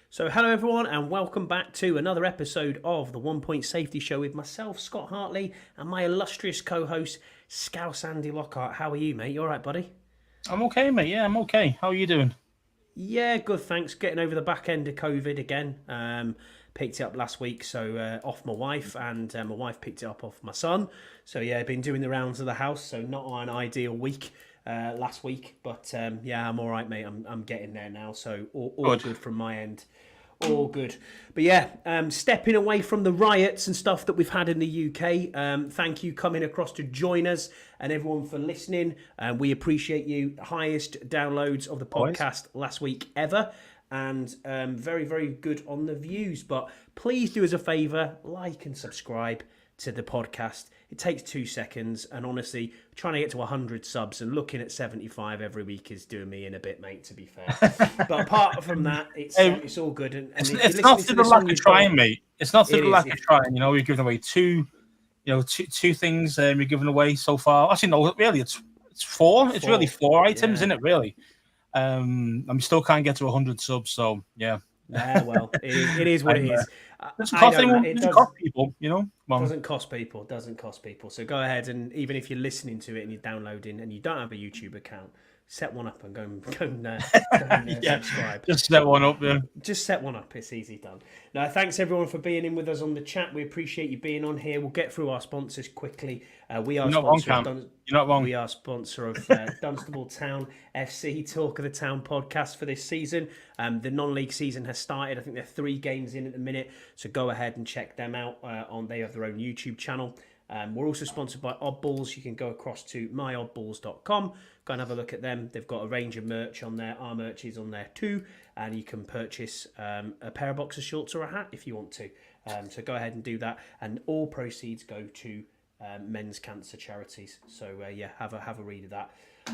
So hello everyone and welcome back to another episode of the 1 Point Safety Show with myself, Scott Hartley, and my illustrious co-host, Scouse Andy Lockhart. How are you, mate? You all right, buddy? I'm okay, mate. Yeah, I'm okay. How are you doing? Yeah, good, thanks. Getting over the back end of COVID again. Picked it up last week, so off my wife, and my wife picked it up off my son. So yeah, been doing the rounds of the house, so not an ideal week last week, but yeah, I'm all right, mate. I'm getting there now, so all good from my end. All good. But yeah, stepping away from the riots and stuff that we've had in the UK, thank you coming across to join us and everyone for listening. We appreciate you. Highest downloads of the podcast last week ever. And very, very good on the views. But please do us a favour, like and subscribe to the podcast. It takes 2 seconds, and honestly, trying to get to 100 subs and looking at 75 every week is doing me in a bit, mate, to be fair. But apart from that, it's all good. And it's not through the lack of trying, mate. It's not through the lack of trying. You know, we've given away two things we've given away so far. Actually, no, really, it's four. It's really 4 items, isn't it, really? I still can't get to 100 subs, so yeah. Yeah, well, it is what it is. It doesn't cost people, you know. Doesn't cost people. So go ahead, and even if you're listening to it and you're downloading and you don't have a YouTube account, set one up and go and subscribe. Just set one up, yeah. Just set one up. It's easy done. Now, thanks everyone for being in with us on the chat. We appreciate you being on here. We'll get through our sponsors quickly. We are sponsor of You're not wrong. We are sponsor of Dunstable Town FC, Talk of the Town podcast for this season. The non-league season has started. I think they're 3 games in at the minute, so go ahead and check them out. They have their own YouTube channel. We're also sponsored by Oddballs. You can go across to myoddballs.com, go and have a look at them. They've got a range of merch on there. Our merch is on there too, and you can purchase a pair of boxer shorts or a hat if you want to. So go ahead and do that, and all proceeds go to men's cancer charities. So yeah, have a read of that.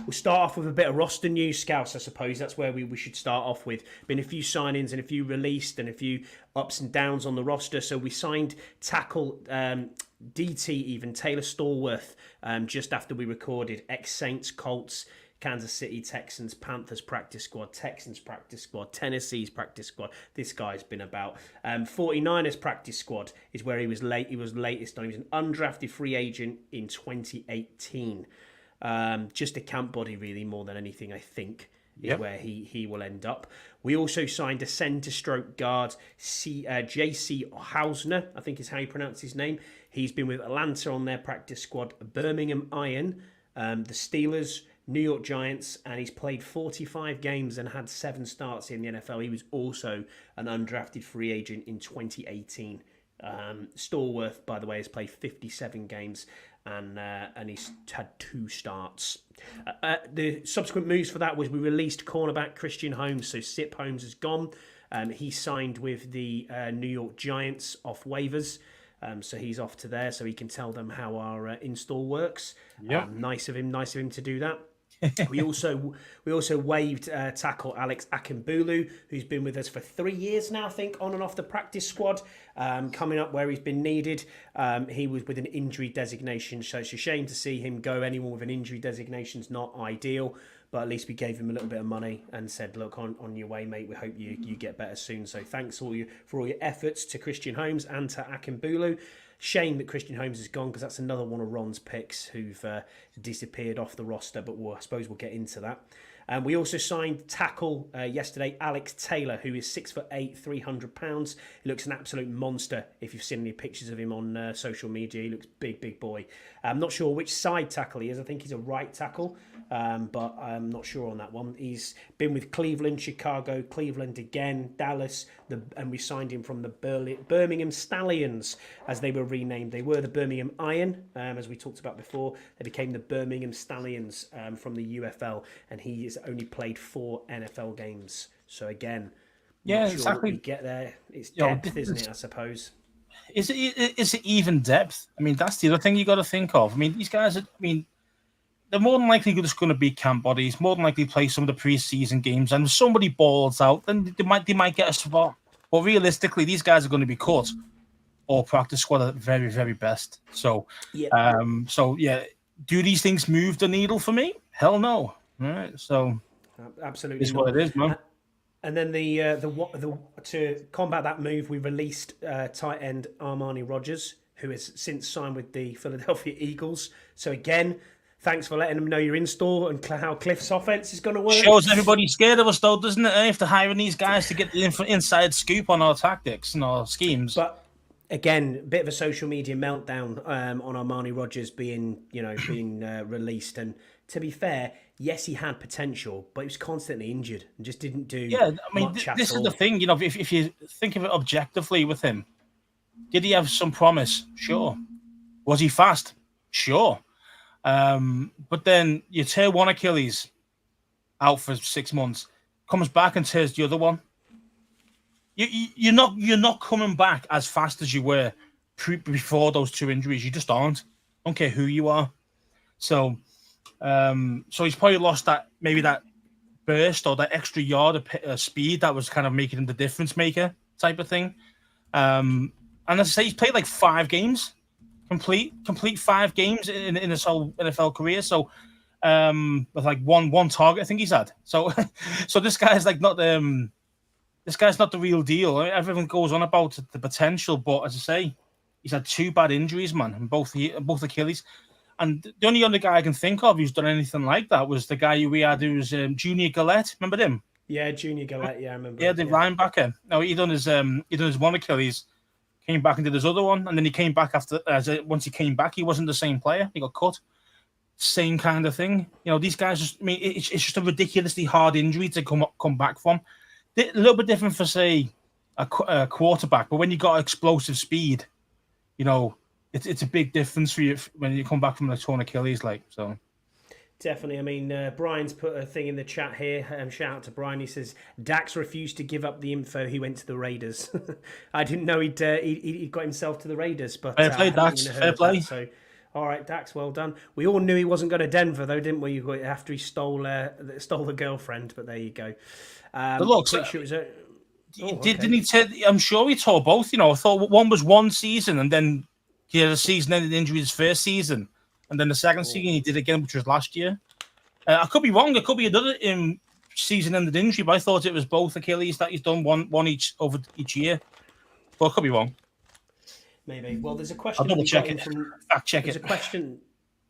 We'll start off with a bit of roster news, Scouts. I suppose that's where we should start off with. Been a few signings and a few released and a few ups and downs on the roster. So we signed tackle DT even Taylor Stallworth just after we recorded. Ex-Saints, Colts, Kansas City, Texans, Panthers practice squad, Texans practice squad, Tennessee's practice squad. This guy's been about. 49ers practice squad is where he was late. He was latest on. He was an undrafted free agent in 2018. Just a camp body, really, more than anything, I think, is where he will end up. We also signed a centre-stroke guard, J.C. Hausner, I think is how you pronounce his name. He's been with Atlanta on their practice squad, Birmingham Iron, the Steelers, New York Giants, and he's played 45 games and had 7 starts in the NFL. He was also an undrafted free agent in 2018. Stallworth, by the way, has played 57 games and he's had 2 starts. The subsequent moves for that was we released cornerback Christian Holmes. So Sip Holmes is gone. He signed with the New York Giants off waivers. So he's off to there, so he can tell them how our install works. Nice of him to do that. We also waived tackle Alex Akinbulu, who's been with us for 3 years now, I think, on and off the practice squad, coming up where he's been needed. He was with an injury designation, so it's a shame to see him go. Anyone with an injury designation is not ideal, but at least we gave him a little bit of money and said, look, on your way, mate. We hope you get better soon. So thanks for all your efforts to Christian Holmes and to Akinbulu. Shame that Christian Holmes is gone, because that's another one of Ron's picks who've disappeared off the roster, but I suppose we'll get into that. We also signed tackle yesterday, Alex Taylor, who is 6'8", 300 pounds. He looks an absolute monster. If you've seen any pictures of him on social media, he looks big boy. I'm not sure which side tackle he is. I think he's a right tackle, but I'm not sure on that one. He's been with Cleveland, Chicago, Cleveland again, Dallas, and we signed him from the Birmingham Stallions, as they were renamed. They were the Birmingham Iron, as we talked about before. They became the Birmingham Stallions from the UFL, and he has only played 4 NFL games. So again, yeah, sure exactly. We get there. It's depth, isn't it? I suppose. is it even depth? I mean, that's the other thing you got to think of. I mean, these guys. They're more than likely just going to be camp bodies. More than likely play some of the preseason games. And if somebody balls out, then they might get a spot. But realistically, these guys are going to be cut or practice squad at the very, very best. So, do these things move the needle for me? Hell no. All right, so absolutely it's what it is, man. And then the to combat that move, we released tight end Armani Rogers, who has since signed with the Philadelphia Eagles. So again, thanks for letting them know you're in store and how Cliff's offense is going to work. Shows everybody scared of us, though, doesn't it? After hiring these guys to get the inside scoop on our tactics and our schemes. But again, a bit of a social media meltdown on Armani Rogers being released. And to be fair, yes, he had potential, but he was constantly injured and just didn't do. Yeah, I mean, this is the thing. You know, if you think of it objectively with him, did he have some promise? Sure. Was he fast? Sure. But then you tear one Achilles out for 6 months, comes back and tears the other one. You're not coming back as fast as you were before those two injuries. You just aren't. I don't care who you are. So he's probably lost that burst or that extra yard of speed that was kind of making him the difference maker type of thing. And as I say, he's played like 5 games. Complete 5 games in his whole NFL career. So, with like one target, I think he's had. So this guy's like not this guy's not the real deal. I mean, everyone goes on about the potential, but as I say, he's had 2 bad injuries, man, and both Achilles. And the only other guy I can think of who's done anything like that was the guy we had who was Junior Gillette. Remember him? Yeah, Junior Gillette. Yeah, I remember. Yeah, the linebacker. No, he done his one Achilles. Came back and did his other one, and then he came back once he came back, he wasn't the same player. He got cut. Same kind of thing. You know, these guys just, I mean, it's just a ridiculously hard injury to come back from. A little bit different for, say, a quarterback, but when you got explosive speed, you know, it's a big difference for you when you come back from a torn Achilles, like, so. Definitely. I mean, Brian's put a thing in the chat here. Shout out to Brian. He says Dax refused to give up the info. He went to the Raiders. I didn't know he got himself to the Raiders. But fair play, Dax. Fair play. So, all right, Dax. Well done. We all knew he wasn't going to Denver, though, didn't we? After he stole the girlfriend. But there you go. But look, didn't he? I'm sure he tore both. You know, I thought one was one season, and then he had a season-ending injury his first season. And then the second season he did again, which was last year. I could be wrong. It could be another season-ended injury, but I thought it was both Achilles that he's done one each over each year. But I could be wrong. Maybe. Well, there's a question. I'll double check it. Fact check it. There's a question.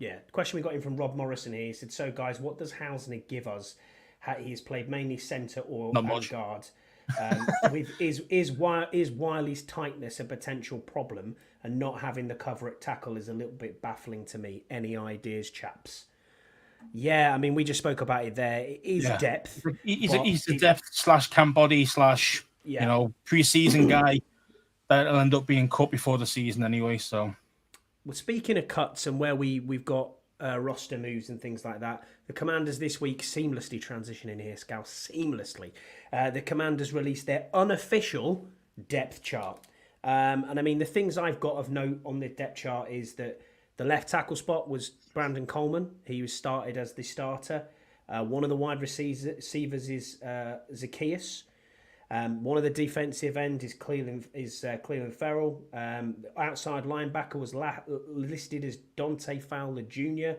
Yeah, the question we got in from Rob Morrison here. He said, "So guys, what does Hausner give us? He's played mainly centre or guard. Is Wiley's tightness a potential problem, and not having the cover at tackle is a little bit baffling to me. Any ideas, chaps?" Yeah, I mean, we just spoke about it there. It is depth. He's the depth / camp body / preseason guy that'll end up being cut before the season anyway. So, well, speaking of cuts and where we've got roster moves and things like that, the Commanders this week seamlessly transitioning here, Scouse, seamlessly. The Commanders released their unofficial depth chart. And I mean, the things I've got of note on the depth chart is that the left tackle spot was Brandon Coleman. He was started as the starter. One of the wide receivers is Zacchaeus. One of the defensive end is Cleveland Ferrell. Outside linebacker was listed as Dante Fowler Jr.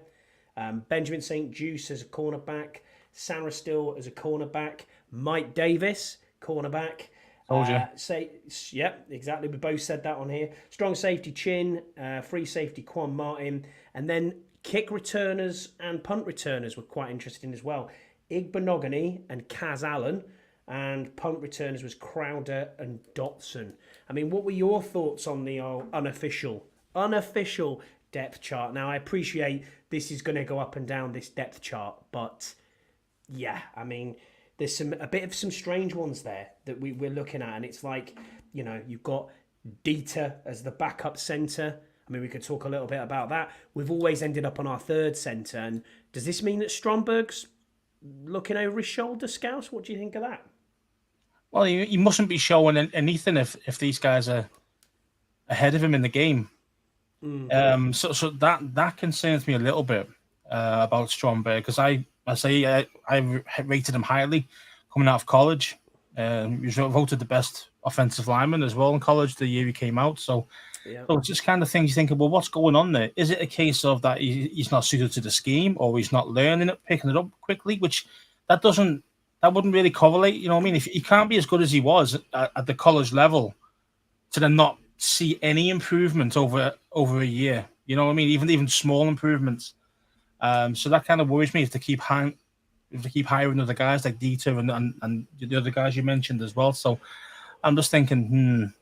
Benjamin St. Juste as a cornerback. Sarah Still as a cornerback. Mike Davis, cornerback. Yep, exactly. We both said that on here. Strong safety Chin, free safety Quan Martin, and then kick returners and punt returners were quite interesting as well. Igbenogany and Kaz Allen, and punt returners was Crowder and Dotson. I mean, what were your thoughts on the unofficial depth chart? Now, I appreciate this is going to go up and down, this depth chart, but yeah, I mean, there's a bit of some strange ones there that we're looking at, and it's like, you know, you've got Dieter as the backup centre. I mean, we could talk a little bit about that. We've always ended up on our third centre, and does this mean that Stromberg's looking over his shoulder, Scouse? What do you think of that? Well, you mustn't be showing anything if these guys are ahead of him in the game. So that concerns me a little bit about Stromberg, because I rated him highly coming out of college. He was voted the best offensive lineman as well in college the year he came out. So it's just kind of things you think, well, what's going on there? Is it a case of that he's not suited to the scheme, or he's not learning it, picking it up quickly? Which that wouldn't really correlate. You know what I mean? If he can't be as good as he was at the college level, to then not see any improvement over a year, you know what I mean? Even small improvements. So that kind of worries me if they keep hiring other guys like Dieter and the other guys you mentioned as well. So I'm just thinking,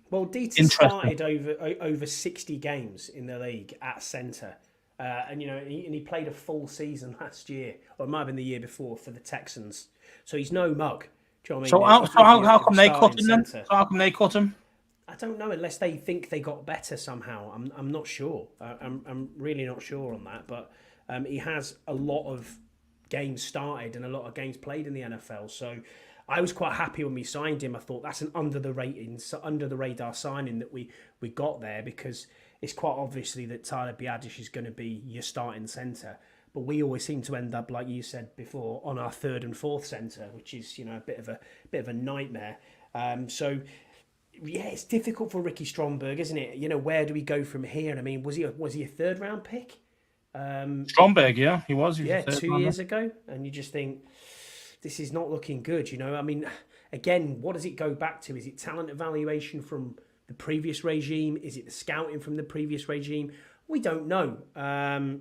Well, Dieter started over 60 games in the league at centre. And he played a full season last year, or it might have been the year before, for the Texans. So he's no mug. Do you know what I mean? So how come they cut him then? How come they cut him? I don't know, unless they think they got better somehow. I'm not sure. I'm really not sure on that. But he has a lot of games started and a lot of games played in the NFL. So I was quite happy when we signed him. I thought that's an under the radar signing that we got there, because it's quite obviously that Tyler Biadasz is going to be your starting centre. But we always seem to end up, like you said before, on our third and fourth centre, which is a bit of a nightmare. So yeah, it's difficult for Ricky Stromberg, isn't it? Where do we go from here? And I mean, was he a third round pick? Stromberg, yeah, he was. 2 years ago, and you just think this is not looking good. I mean, again, what does it go back to? Is it talent evaluation from the previous regime? Is it the scouting from the previous regime? We don't know.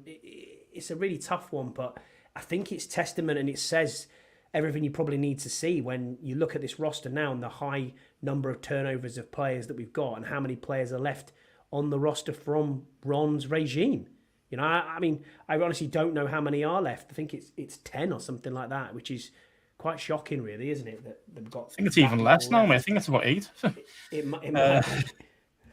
It's a really tough one, but I think it's testament, and it says everything you probably need to see when you look at this roster now and the high number of turnovers of players that we've got, and how many players are left on the roster from Ron's regime. I mean, I honestly don't know how many are left. I think it's 10 or something like that, which is quite shocking, really, isn't it? That they've got. I think it's even less now, mate. I think it's about 8. It might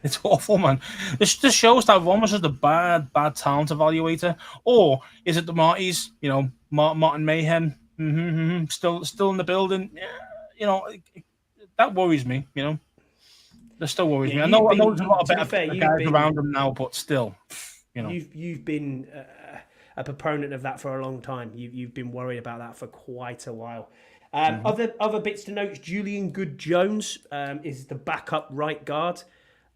It's awful, man. This shows that Ron was just a bad talent evaluator, or is it the Martys? Martin Mayhem, still in the building. Yeah, that worries me. That still worries me. I know there's a lot of better guys around them now, but still. You've been a proponent of that for a long time. You've been worried about that for quite a while. Other bits to note: Julian Good-Jones is the backup right guard,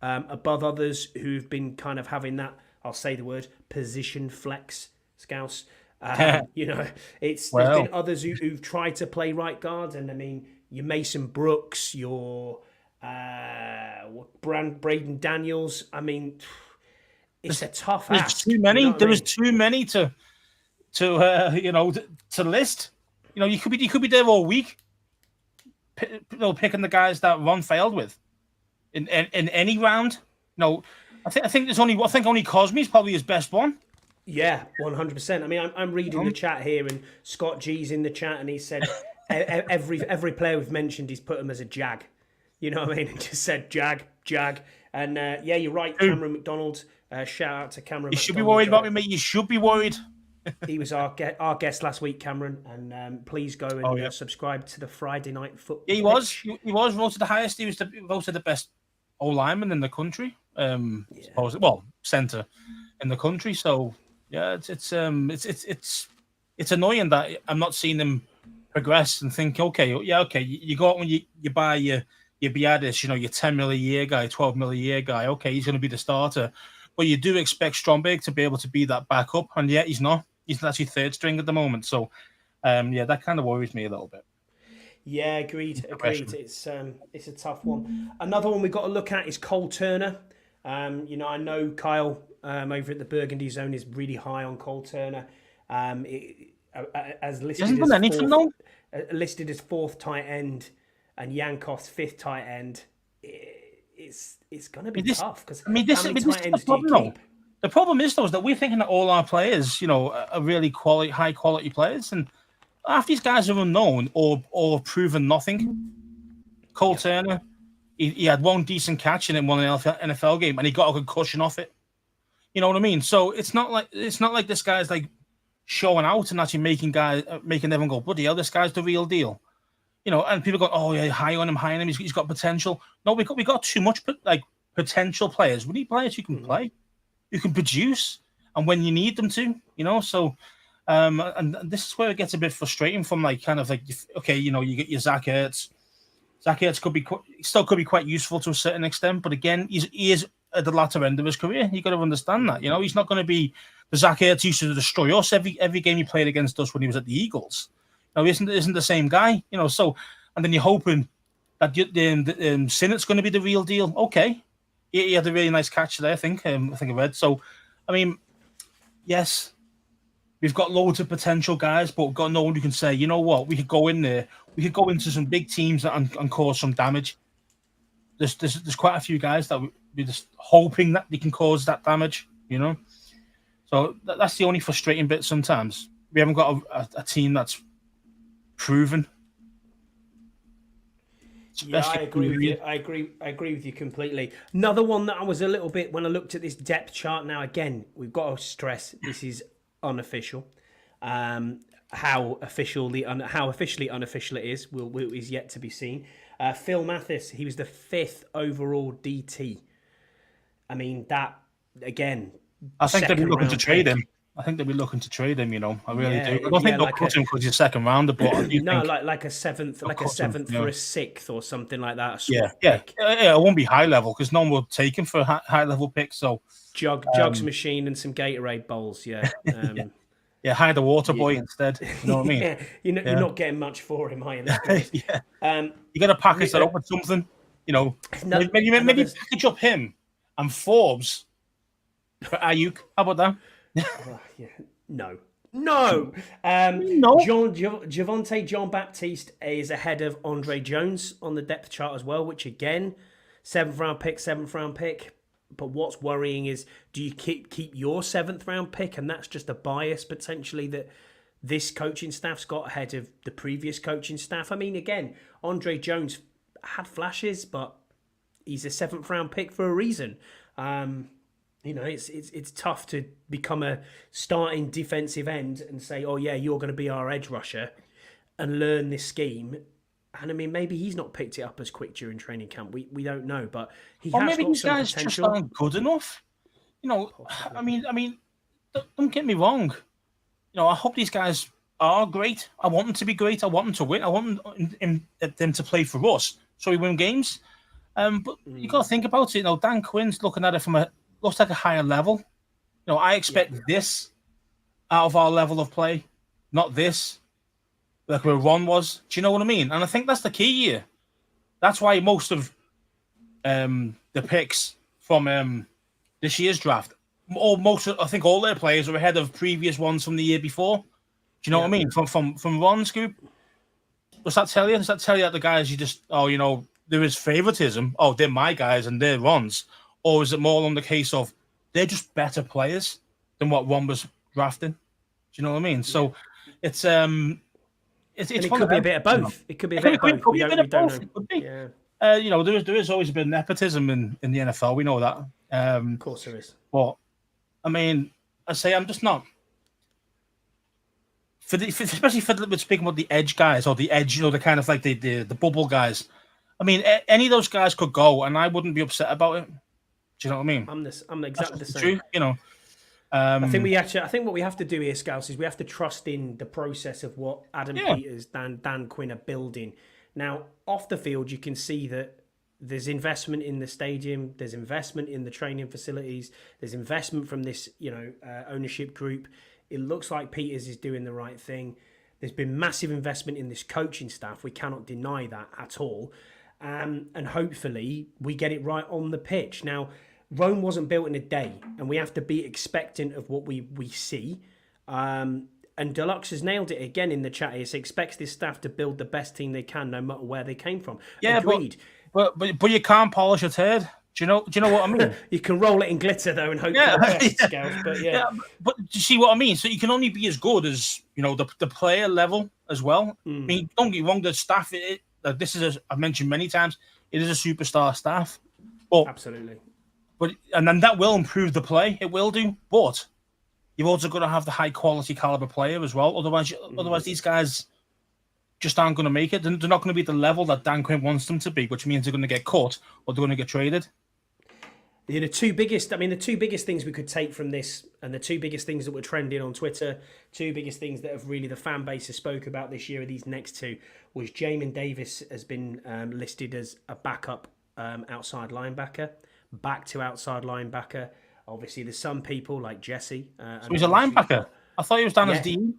above others who've been kind of having that, I'll say the word, position flex, Scouse. There's been others who've tried to play right guard, and I mean, your Mason Brooks, your Braden Daniels. I mean, it's a tough ask. Too many. There was too many to list. You could be there all week, picking the guys that Ron failed with in any round. I think only Cosme's probably his best one. Yeah, 100%. I mean, I'm reading the chat here, and Scott G's in the chat, and he said every player we've mentioned, he's put him as a jag. You know what I mean? He just said jag, and you're right, Cameron McDonald. Shout out to Cameron. You should be worried about me, mate. You should be worried. He was our guest last week, Cameron, and please go and subscribe to the Friday Night Football. Yeah, he was voted the highest. He was voted the best O-lineman in the country. Centre in the country. So yeah, it's annoying that I'm not seeing him progress and think, okay. You go out when you buy your Biadasz, your $10 million a year guy, $12 million a year guy. Okay, he's going to be the starter. But you do expect Stromberg to be able to be that backup, and yet he's not. He's actually third string at the moment. So, that kind of worries me a little bit. Yeah, agreed. It's a tough one. Another one we've got to look at is Cole Turner. I know Kyle over at the Burgundy Zone is really high on Cole Turner. As listed as fourth tight end, and Yankoff's fifth tight end. It's going to be tough, because how many tight ends do you keep? The problem is, though, is that we're thinking that all our players, are really high quality players, and half these guys are unknown or proven nothing. Cole Turner, he had one decent catch in one NFL game, and he got a concussion off it. You know what I mean? So it's not like this guy's like showing out and actually making everyone go, bloody hell, this guy's the real deal. And people go, oh yeah, high on him. He's got potential. No, we got too much potential players. We need players who can play, who can produce, and when you need them to, So, and this is where it gets a bit frustrating. From okay, you get your Zach Ertz. Zach Ertz could be quite useful to a certain extent, but again, he is at the latter end of his career. You got to understand that. He's not going to be the Zach Ertz who used to destroy us every game he played against us when he was at the Eagles. He isn't the same guy. So, and then you're hoping that Sinnett's going to be the real deal. Okay, he had a really nice catch there. I think I read. So, I mean, yes, we've got loads of potential guys, but we've got no one who can say, you know what, we could go in there. We could go into some big teams and cause some damage. There's quite a few guys that we're just hoping that they can cause that damage, So that's the only frustrating bit sometimes. We haven't got a team that's proven. Yeah, I agree with you. I agree with you completely. Another one that I was a little bit, when I looked at this depth chart, now again, we've got to stress this is unofficial. How officially unofficial it is is yet to be seen. Phil Mathis, he was the 5th overall DT. I mean, that again. I think they'll be looking to trade him. I think they'll be looking to trade him. I really do. I don't think they'll cut him because he's a second rounder. But like a seventh, for a 6th or something like that. Yeah. It won't be high level because no one will take him for a high level pick. So jugs machine and some Gatorade bowls. Yeah. Yeah, hire the water boy instead. You know what I mean? You're not getting much for him, are you? You got to package that up with something. Maybe package up him and Forbes for Ayuk. How about that? No. Javonte John Baptiste is ahead of Andre Jones on the depth chart as well, which again, 7th round pick. But what's worrying is, do you keep your 7th round pick, and that's just a bias potentially that this coaching staff's got ahead of the previous coaching staff? I mean, again, Andre Jones had flashes, but he's a 7th round pick for a reason. It's tough to become a starting defensive end and say, oh yeah, you're going to be our edge rusher and learn this scheme. And I mean, maybe he's not picked it up as quick during training camp. We don't know, but he has maybe got these some guys potential. Just aren't good enough. I mean, don't get me wrong. I hope these guys are great. I want them to be great. I want them to win. I want them to play for us so we win games. But you got to think about it. Dan Quinn's looking at it from looks like a higher level. I expect this out of our level of play, not this. Like where Ron was. Do you know what I mean? And I think that's the key here. That's why most of the picks from this year's draft, I think all their players are ahead of previous ones from the year before. Do you know what I mean? From Ron's group. Does that tell you? Does that tell you that the guys there is favoritism? Oh, they're my guys and they're Ron's. Or is it more on the case of they're just better players than what Ron was drafting? Do you know what I mean? So it's it could be a bit of both. It could be a bit of both. We don't know. It could be. Yeah. There is always a bit of nepotism in the NFL. We know that. Of course there is. But I mean, I say I'm just not especially for speaking about the edge guys or the edge, the kind of like the bubble guys. I mean, any of those guys could go, and I wouldn't be upset about it. Do you know what I mean? I'm exactly the same. True, I think what we have to do here, Scouts, is we have to trust in the process of what Adam Peters, Dan Quinn are building. Now, off the field, you can see that there's investment in the stadium, there's investment in the training facilities, there's investment from this, ownership group. It looks like Peters is doing the right thing. There's been massive investment in this coaching staff. We cannot deny that at all. And hopefully we get it right on the pitch. Now, Rome wasn't built in a day, and we have to be expectant of what we see. And Deluxe has nailed it again in the chat. He expects this staff to build the best team they can, no matter where they came from. Yeah, agreed. But you can't polish a turd. Do you know what I mean? You can roll it in glitter though, and hope for the best, Scouts. But but do you see what I mean? So you can only be as good as the player level as well. I mean, don't get me wrong. The staff, this is I've mentioned many times. It is a superstar staff. But, absolutely. And then that will improve the play. It will do. But you've also got to have the high quality caliber player as well. Otherwise these guys just aren't going to make it. They're not going to be at the level that Dan Quinn wants them to be, which means they're going to get cut or they're going to get traded. The two biggest things we could take from this, and the two biggest things that were trending on Twitter, two biggest things that have really the fan base has spoke about this year are these next two. Was Jamin Davis has been listed as a backup outside linebacker, back to outside linebacker. Obviously, there's some people like Jesse. So he's a linebacker. I thought he was down as D.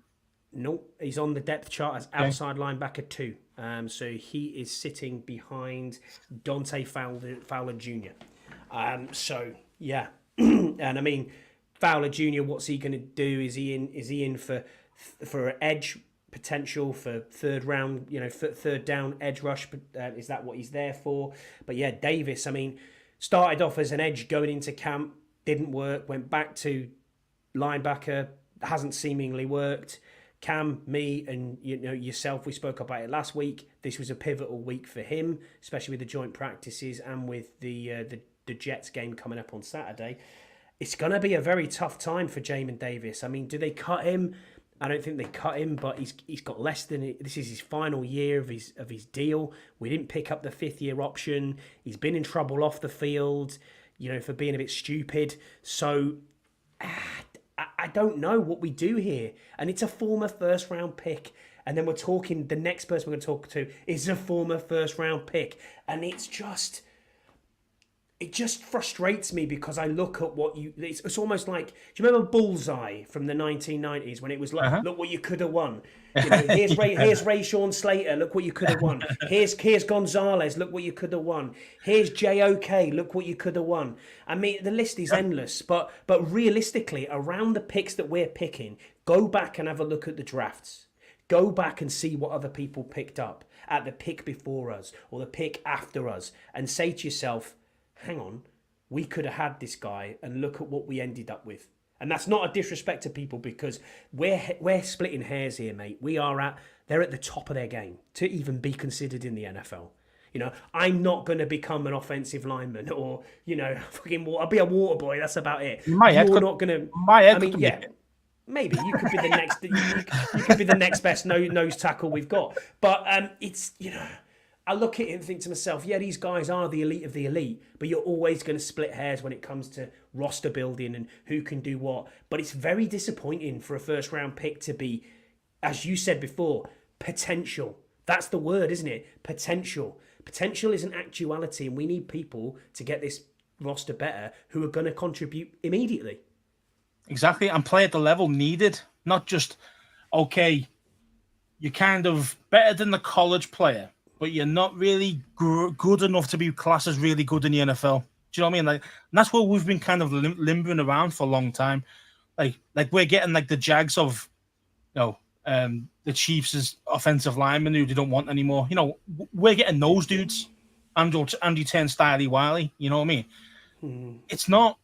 No, he's on the depth chart as outside linebacker 2. So he is sitting behind Dante Fowler Jr. So yeah, and I mean Fowler Jr. What's he going to do? Is he in for edge potential for third round? Third down edge rush. Is that what he's there for? But yeah, Davis. I mean, started off as an edge going into camp, didn't work. Went back to linebacker, hasn't seemingly worked. Cam, me, and yourself, we spoke about it last week. This was a pivotal week for him, especially with the joint practices and with the Jets game coming up on Saturday. It's going to be a very tough time for Jamin Davis. I mean, do they cut him? I don't think they cut him, but he's got less than it. This is his final year of his deal. We didn't pick up the 5th-year option. He's been in trouble off the field, for being a bit stupid. So I don't know what we do here. And it's a former first-round pick. And then we're talking, the next person we're going to talk to is a former first-round pick. And it just frustrates me because I look at what it's almost like, do you remember Bullseye from the 1990s when it was like, look what you could have won. Here's Rashawn Slater, look what you could have won. Here's Gonzalez, look what you could have won. Here's JOK, look what you could have won. I mean, the list is endless, but realistically, around the picks that we're picking, go back and have a look at the drafts. Go back and see what other people picked up at the pick before us or the pick after us and say to yourself, hang on, we could have had this guy and look at what we ended up with. And that's not a disrespect to people because we're splitting hairs here, mate. They're at the top of their game to even be considered in the NFL. I'm not going to become an offensive lineman or, I'll be a water boy. That's about it. You're not going to. Maybe you could be the next. You could be the next best nose tackle we've got. But it's I look at it and think to myself, yeah, these guys are the elite of the elite, but you're always going to split hairs when it comes to roster building and who can do what. But it's very disappointing for a first-round pick to be, as you said before, potential. That's the word, isn't it? Potential. Potential is an actuality, and we need people to get this roster better who are going to contribute immediately. Exactly, and play at the level needed, not just, okay, you're kind of better than the college player, but you're not really good enough to be classed as really good in the NFL. Do you know what I mean? Like, and that's where we've been kind of limbering around for a long time. Like we're getting like the Jags of, the Chiefs' offensive linemen who they don't want anymore. We're getting those dudes. Andy Turnstile, Wiley. You know what I mean? It's not.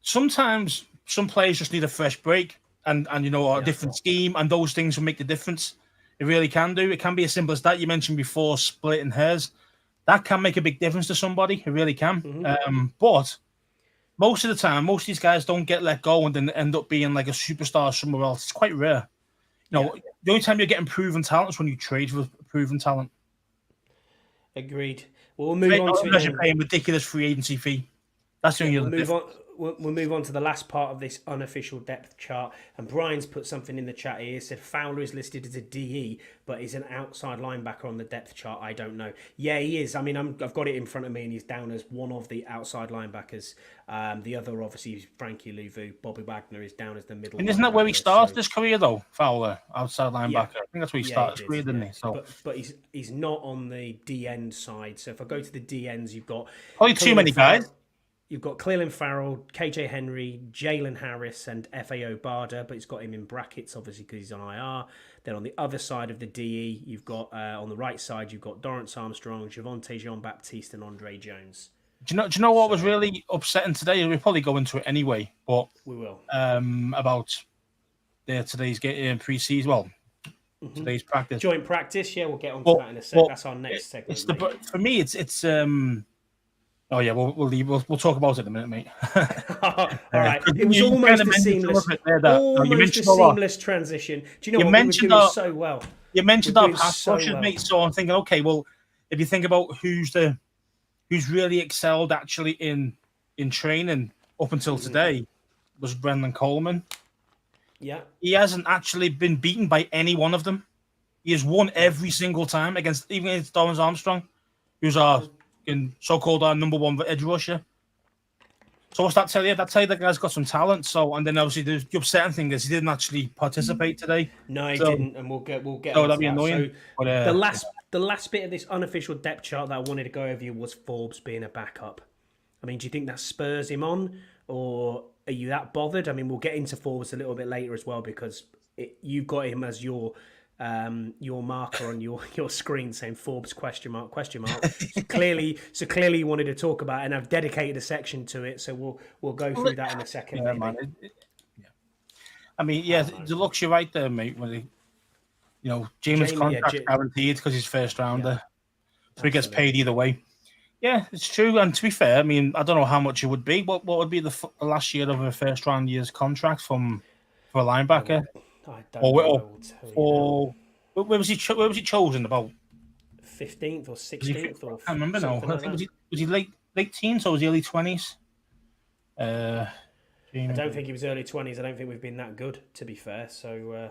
Sometimes some players just need a fresh break and a different scheme, and those things will make the difference. It really can do. It can be as simple as that. You mentioned before splitting hairs. That can make a big difference to somebody. It really can. But most of the time, most of these guys don't get let go and then end up being like a superstar somewhere else. It's quite rare. The only time you're getting proven talent is when you trade for proven talent. Agreed. Well, we'll move on to unless you're paying ridiculous free agency fee. That's the only other difference. We'll move on to the last part of this unofficial depth chart. And Brian's put something in the chat here. He said Fowler is listed as a DE, but he's an outside linebacker on the depth chart. I don't know. Yeah, he is. I mean, I've got it in front of me, and he's down as one of the outside linebackers. The other, obviously, is Frankie Louvu. Bobby Wagner is down as the middle. And isn't that where he started his career, though, Fowler, outside linebacker? Yeah. I think that's where he started his career, didn't he? So. But he's not on the D-end side. So if I go to the D-ends, you've got... Probably too many guys. You've got Cleveland Farrell, KJ Henry, Jalen Harris, and FAO Barda, but it's got him in brackets, obviously, because he's on IR. Then on the other side of the DE, you've got, on the right side, you've got Dorrance Armstrong, Javonte Jean-Baptiste, and Andre Jones. Do you know what was really upsetting today? We'll probably go into it anyway, but... We will. About today's game pre-season, well, today's practice. Joint practice, yeah, we'll get on to that in a sec. That's our next segment. For me, it's oh yeah, we'll talk about it in a minute, mate. All right, it was almost a seamless transition. Do you know what we were doing so well? You mentioned our pass rushers, mate. So I'm thinking, okay, well, if you think about who's the who's really excelled actually in training up until today was Brendan Coleman. Yeah. He hasn't actually been beaten by any one of them. He has won every single time even against Dorrance Armstrong, who's our so-called our number one edge rusher. So what's that tell you? That tell you the guy's got some talent. So, and then obviously the upsetting thing is he didn't actually participate today. No, he didn't, and we'll get. So that'd be annoying. So the last bit of this unofficial depth chart that I wanted to go over you was Forbes being a backup. I mean, do you think that spurs him on, or are you that bothered? I mean, we'll get into Forbes a little bit later as well because you've got him as your marker on your screen saying Forbes ? So clearly you wanted to talk about it, and I've dedicated a section to it. So we'll go through that in a second. Yeah, man. I mean, the looks you're right there, mate. When James' contract guaranteed because he's first rounder, so he gets paid either way. Yeah, it's true. And to be fair, I mean, I don't know how much it would be. What would be the last year of a first round year's contract for a linebacker? I don't know. Where was he chosen? About 15th or 16th? I can't remember now. I think was he late teens or was he early 20s? I don't think he was early 20s. I don't think we've been that good, to be fair. So,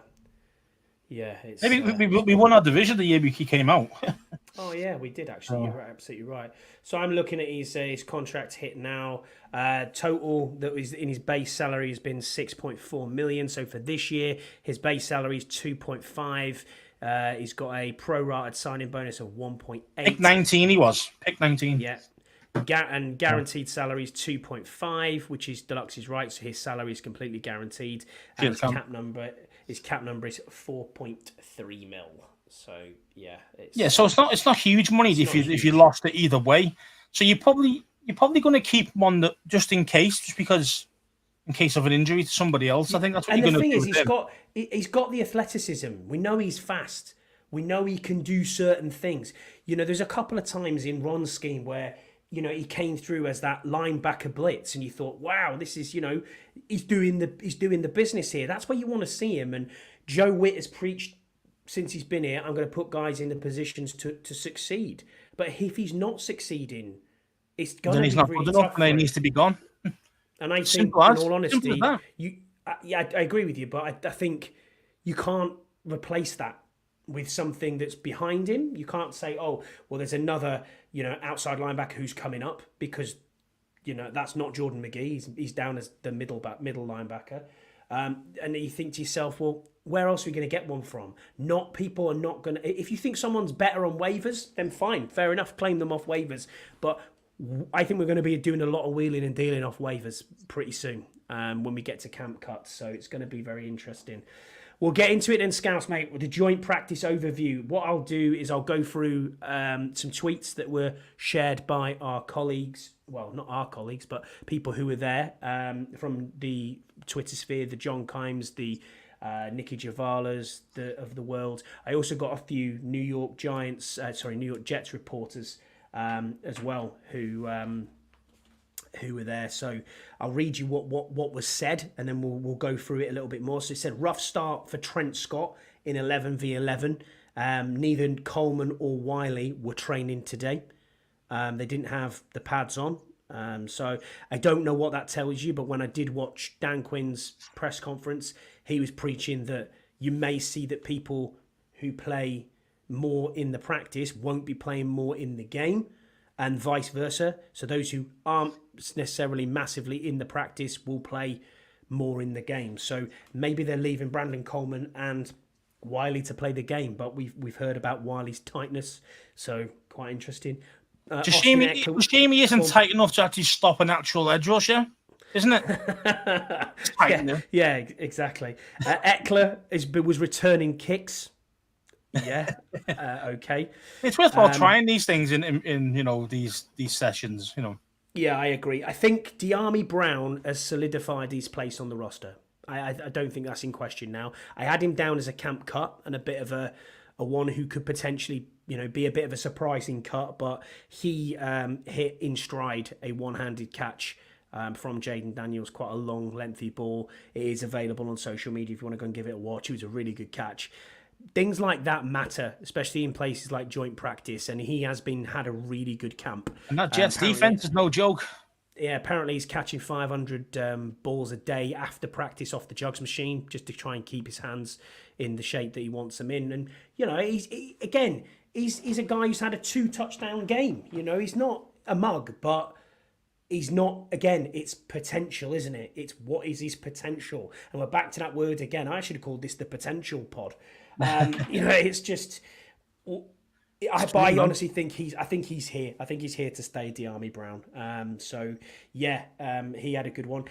it's maybe we won our division the year he came out. Oh yeah, we did actually. You're absolutely right. So I'm looking at his contract hit now. Total that was in his base salary has been 6.4 million. So for this year, his base salary is 2.5. He's got a prorated signing bonus of 1.8. Pick 19 he was. Pick 19. Yeah. And guaranteed salary is 2.5, which is Deluxe's right. So his salary is completely guaranteed. And his cap number is 4.3 mil. So so it's not huge money if you lost it either way. So you're probably going to keep him on just in case of an injury to somebody else. I think that's what you're going to do. And the thing is, he's got the athleticism. We know he's fast. We know he can do certain things. There's a couple of times in Ron's scheme where he came through as that linebacker blitz, and you thought, wow, this is he's doing the business here. That's where you want to see him. And Joe Witt has preached since he's been here, I'm going to put guys in the positions to succeed. But if he's not succeeding, it's going to be not really good tough. Enough and he needs to be gone. And I think, in all honesty, I agree with you, but I think you can't replace that with something that's behind him. You can't say, oh, well, there's another, outside linebacker who's coming up because, that's not Jordan McGee. He's down as the middle linebacker. And you think to yourself, well, where else are we going to get one from? People are not going to... If you think someone's better on waivers, then fine, fair enough, claim them off waivers. But I think we're going to be doing a lot of wheeling and dealing off waivers pretty soon when we get to camp cuts. So it's going to be very interesting. We'll get into it then, Scouts, mate, with the joint practice overview. What I'll do is I'll go through some tweets that were shared by our colleagues. Well, not our colleagues, but people who were there from the Twitter sphere, the John Kimes, the Nicky Javalas of the world. I also got a few New York Jets reporters as well who were there. So I'll read you what was said, and then we'll go through it a little bit more. So it said, rough start for Trent Scott in 11v11. Neither Coleman or Wiley were training today. They didn't have the pads on. So I don't know what that tells you, but when I did watch Dan Quinn's press conference, he was preaching that you may see that people who play more in the practice won't be playing more in the game, and vice versa. So those who aren't necessarily massively in the practice will play more in the game. So maybe they're leaving Brandon Coleman and Wiley to play the game, but we've heard about Wiley's tightness, so quite interesting. Shame he isn't tight enough to actually stop an actual edge rusher, isn't it? yeah, exactly. Eckler was returning kicks. Yeah, okay. It's worthwhile trying these things in these sessions. Yeah, I agree. I think Dyami Brown has solidified his place on the roster. I don't think that's in question now. I had him down as a camp cut and a bit of a one who could potentially be a bit of a surprising cut, but he hit in stride a one-handed catch from Jaden Daniels, quite a long, lengthy ball. It is available on social media if you want to go and give it a watch. It was a really good catch. things like that matter, especially in places like joint practice. And he has had a really good camp. And that Jets defense is no joke. Yeah, apparently he's catching 500 balls a day after practice off the jugs machine just to try and keep his hands in the shape that he wants them in. And, you know, he's a guy who's had a 2-touchdown game. You know, he's not a mug, but he's not, again, it's potential, isn't it? It's what is his potential? And we're back to that word again. I should have called this the potential pod. You know, it's just... But I honestly think he's here. I think he's here to stay, Dyami Brown. So yeah, he had a good one.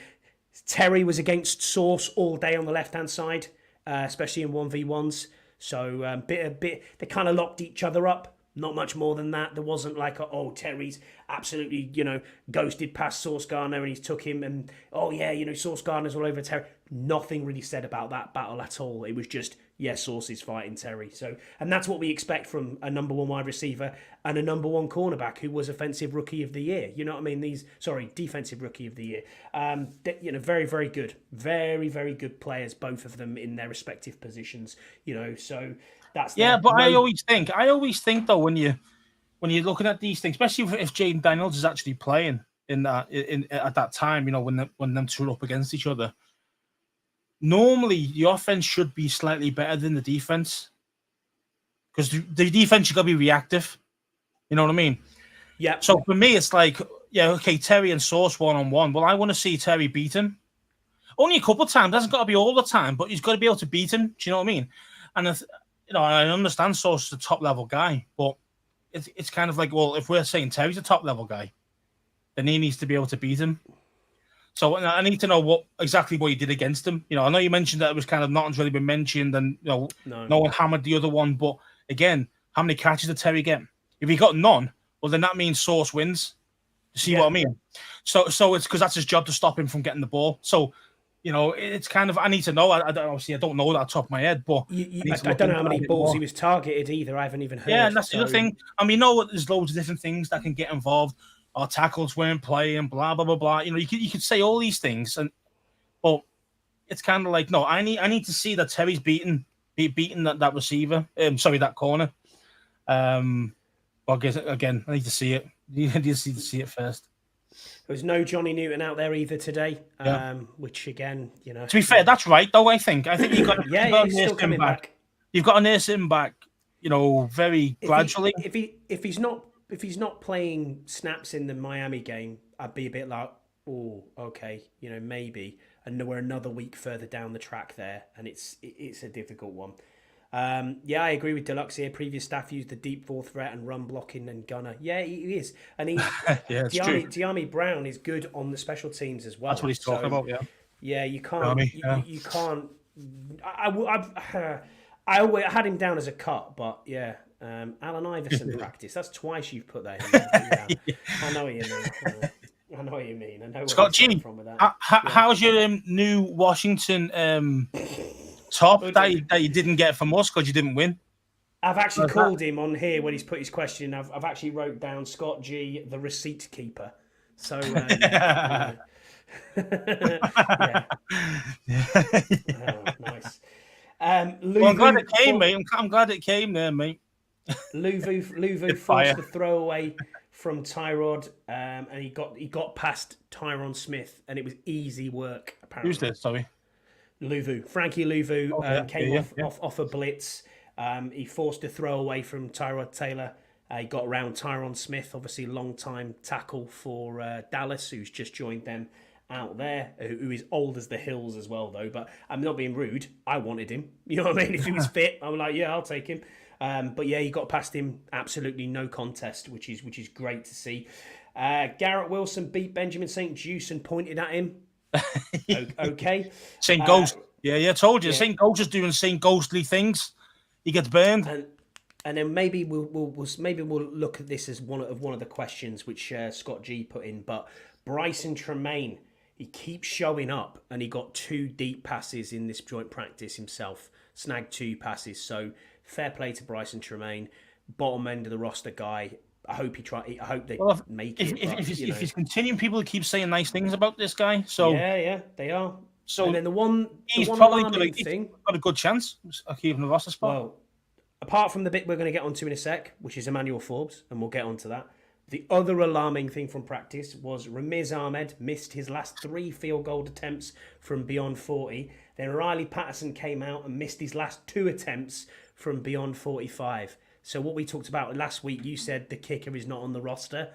Terry was against Sauce all day on the left-hand side, especially in 1v1s. So they kind of locked each other up. Not much more than that. There wasn't like, Terry's absolutely, you know, ghosted past Sauce Gardner and he's took him and, Sauce Gardner's all over Terry. Nothing really said about that battle at all. It was just, Sauce is fighting Terry. So, and that's what we expect from a number one wide receiver and a number one cornerback who was offensive rookie of the year. You know what I mean? Defensive rookie of the year. Very, very good. Very, very good players, both of them in their respective positions, you know, so... I always think though when you're looking at these things, especially if Jaden Daniels is actually playing at that time, you know, when them two are up against each other, normally the offense should be slightly better than the defense because the defense should gotta be reactive. You know what I mean? Yeah. So for me, it's like, Terry and Sauce 1-on-1. Well, I want to see Terry beat him. Only a couple of times. Doesn't got to be all the time, but he's got to be able to beat him. Do you know what I mean? And I understand Sauce is a top-level guy, but it's kind of like, well, if we're saying Terry's a top-level guy, then he needs to be able to beat him. So I need to know exactly what he did against him. You know, I know you mentioned that it was kind of nothing's really been mentioned and, no one hammered the other one. But, again, how many catches did Terry get? If he got none, well, then that means Sauce wins. You see what I mean? So it's because that's his job to stop him from getting the ball. So, you know, it's kind of, I need to know. I don't know that off the top of my head, but I don't know how many balls he was targeted either. I haven't even heard. Yeah, and that's the other thing. I mean, there's loads of different things that can get involved. Our tackles weren't playing, blah blah blah blah. You know, you could say all these things, but it's kind of like, no, I need to see that Terry's beating that receiver. That corner. But I guess, again, I need to see it. You need to see it first. There was no Johnny Newton out there either today, which again, you know. To be fair, that's right, though. I think you've got he's still coming back. You've got to nurse him back, you know, very gradually. If he's not playing snaps in the Miami game, I'd be a bit like, oh, okay, you know, maybe. And we're another week further down the track there, and it's a difficult one. I agree with Deluxe here. Previous staff used the deep fourth threat and run blocking and gunner. Yeah, he is. And Dyami Brown is good on the special teams as well. That's what he's talking about, yeah. Yeah, you can't... You can't... I had him down as a cut, but yeah. Allen Iverson practice. That's twice you've put that in there. Yeah. I know what you mean. I know what you mean. I know where Scott G, from with that. How's your new Washington... top that you didn't get from us because you didn't win? I've actually called him on here when he's put his question. I've actually wrote down Scott G, the receipt keeper. So yeah. Nice. Well, I'm glad it came, mate. I'm glad it came there, mate. Luvu forced the throwaway from Tyrod, and he got past Tyron Smith, and it was easy work. Apparently, who's this? Sorry. Frankie Luvu came off a blitz. He forced a throwaway from Tyrod Taylor. He got around Tyron Smith, obviously long-time tackle for Dallas, who's just joined them out there, who is old as the hills as well, though. But I'm not being rude. I wanted him. You know what I mean? If he was fit, I'm like, yeah, I'll take him. But yeah, he got past him. Absolutely no contest, which is great to see. Garrett Wilson beat Benjamin St. Juice and pointed at him. Okay. St. Ghost. I told you. St. Ghost is doing St. Ghostly things. He gets burned. And then maybe we'll look at this as one of the questions which Scott G put in. But Bryson Tremaine, he keeps showing up, and he got 2 deep passes in this joint practice himself. Snagged 2 passes. So fair play to Bryson Tremaine, bottom end of the roster guy. I hope they make it. If he's continuing, people keep saying nice things about this guy. So yeah, they are. So and then he's probably got a good chance of keeping the roster spot. Well, apart from the bit we're going to get onto in a sec, which is Emmanuel Forbes, and we'll get onto that. The other alarming thing from practice was Ramiz Ahmed missed his last 3 field goal attempts from beyond 40. Then Riley Patterson came out and missed his last 2 attempts from beyond 45. So what we talked about last week, you said the kicker is not on the roster.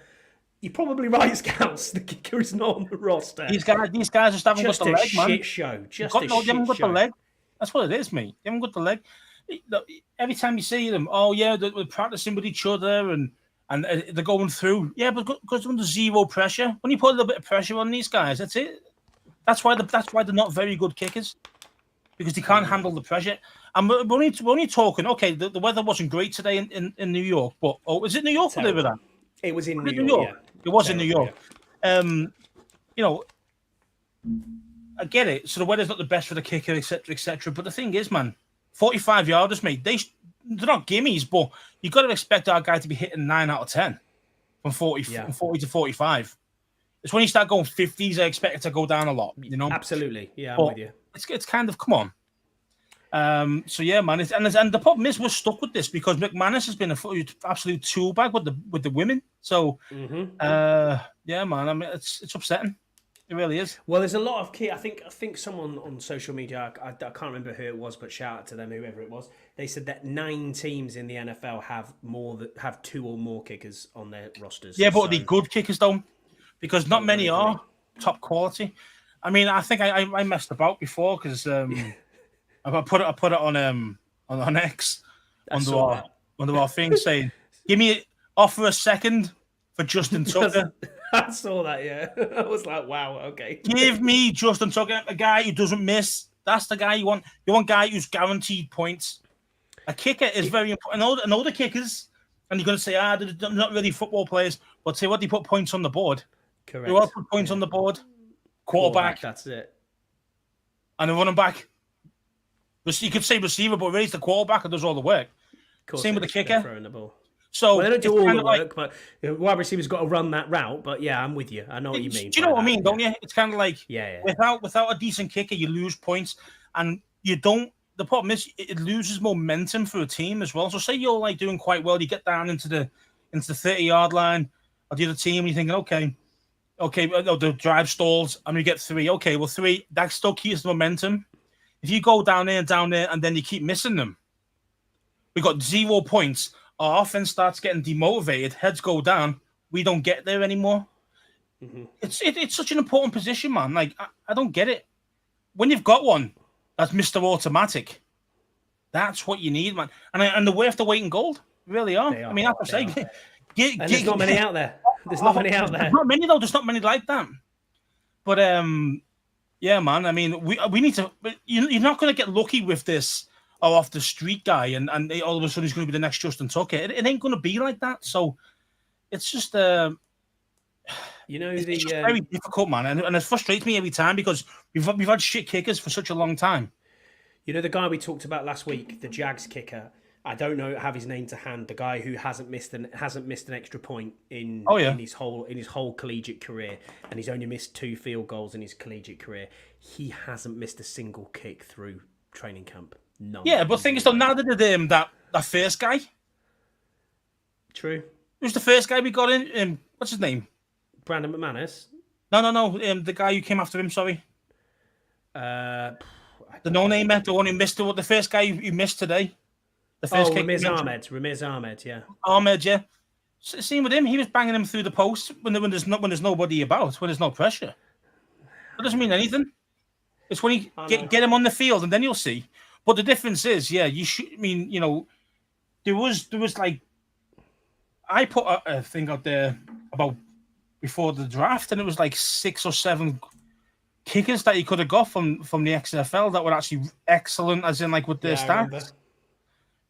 You're probably right, Scouts. The kicker is not on the roster. These guys just haven't got the leg, man. Shit show. They haven't got the leg. That's what it is, mate. They haven't got the leg. Every time you see them, they're practicing with each other and they're going through. Yeah, but because under zero pressure, when you put a little bit of pressure on these guys, that's it. That's why they're not very good kickers, because they can't handle the pressure. And we're only talking. Okay, the weather wasn't great today in New York, but is it New York where they were at? It was in New York. Yeah. It was in New York. Yeah. I get it. So the weather's not the best for the kicker, etc., etc. But the thing is, man, 45 yarders, mate. They're not gimmies, but you got to expect our guy to be hitting 9 out of 10 from 40 to 45. It's when you start going 50s, I expect it to go down a lot. Absolutely. Yeah, I'm with you. It's kind of come on. So yeah, man. And the problem is we're stuck with this because McManus has been an absolute tool bag with the women. So yeah, man. I mean, it's upsetting. It really is. Well, there's a lot of key. I think someone on social media, I can't remember who it was, but shout out to them, whoever it was. They said that 9 teams in the NFL have 2 or more kickers on their rosters. Yeah, but they're good kickers though, because not many are top quality. I mean, I think I messed about before because I put it on X under our thing saying, "Give me offer a second for Justin Tucker." I saw that, yeah. I was like, wow, okay. Give me Justin Tucker, a guy who doesn't miss. That's the guy you want. You want a guy who's guaranteed points. A kicker is very important. And all the kickers, and you're going to say, they're not really football players, but say what, they put points on the board. Correct. They all put points on the board. Quarterback. That's it. And the running back. You could say receiver, but really it's the quarterback who does all the work. Same with the kicker. Throwing the ball. So they don't do all the work, but wide receiver's got to run that route. But yeah, I'm with you. I know what you mean. Do you know what I mean? Don't you? It's kind of like yeah. Without a decent kicker, you lose points, and you don't. The problem is it loses momentum for a team as well. So say you're like doing quite well, you get down into the 30-yard line of the other team, and you're thinking, okay, the drive stalls, and we get 3. Okay, well 3 that still keeps the momentum. If you go down there, and then you keep missing them, we got 0 points. Our offense starts getting demotivated. Heads go down. We don't get there anymore. Mm-hmm. It's such an important position, man. Like I don't get it. When you've got one that's Mr. Automatic, that's what you need, man. And the worth the weight in gold, really are. I mean, I have to say, there's not many out there. There's not many out there. There's not many though. There's not many like that. But yeah, man. I mean, we need to. You're not going to get lucky with this. Off the street guy, and all of a sudden he's going to be the next Justin Tucker. It ain't going to be like that. So it's just, it's just very difficult, man, and it frustrates me every time because we've had shit kickers for such a long time. You know the guy we talked about last week, the Jags kicker. I don't have his name to hand. The guy who hasn't missed an extra point in his whole collegiate career, and he's only missed 2 field goals in his collegiate career. He hasn't missed a single kick through training camp. None. Yeah, but the thing is, though, now that that first guy. True. Who's the first guy we got in? What's his name? Brandon McManus. No. The guy who came after him. Sorry. The no-name, the one who missed the first guy who missed today. The first kick. Ramiz Ahmed. Yeah. Ahmed, yeah. Same with him. He was banging him through the post when there's nobody about, when there's no pressure. That doesn't mean anything. It's when you get him on the field, and then you'll see. But the difference is, you should. I mean, there was like, I put a thing out there about before the draft, and it was like 6 or 7 kickers that he could have got from the XFL that were actually excellent, as in like with their stats.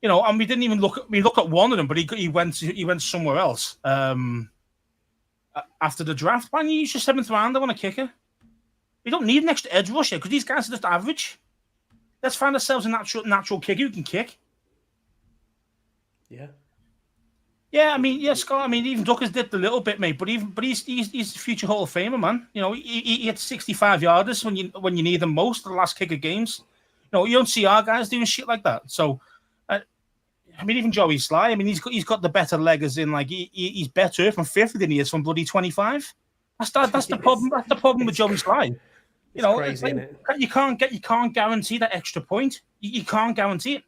And we didn't even look. We looked at one of them, but he went somewhere else after the draft. Man, you use your 7th rounder on a kicker. We don't need an extra edge rusher because these guys are just average. Let's find ourselves a natural kicker who can kick. Yeah. Yeah, I mean, yeah, Scott. I mean, even Duckers did a little bit, mate. But he's a future Hall of Famer, man. You know, he hit 65 yarders when you need them most. The last kick of games. You know, you don't see our guys doing shit like that. So, I mean, even Joey Sly. I mean, he's got the better leg, as in like he's better from 50 than he is from bloody 25. That's the problem. That's the problem with Joey Sly. You know, crazy, isn't it? You can't guarantee that extra point. You can't guarantee it.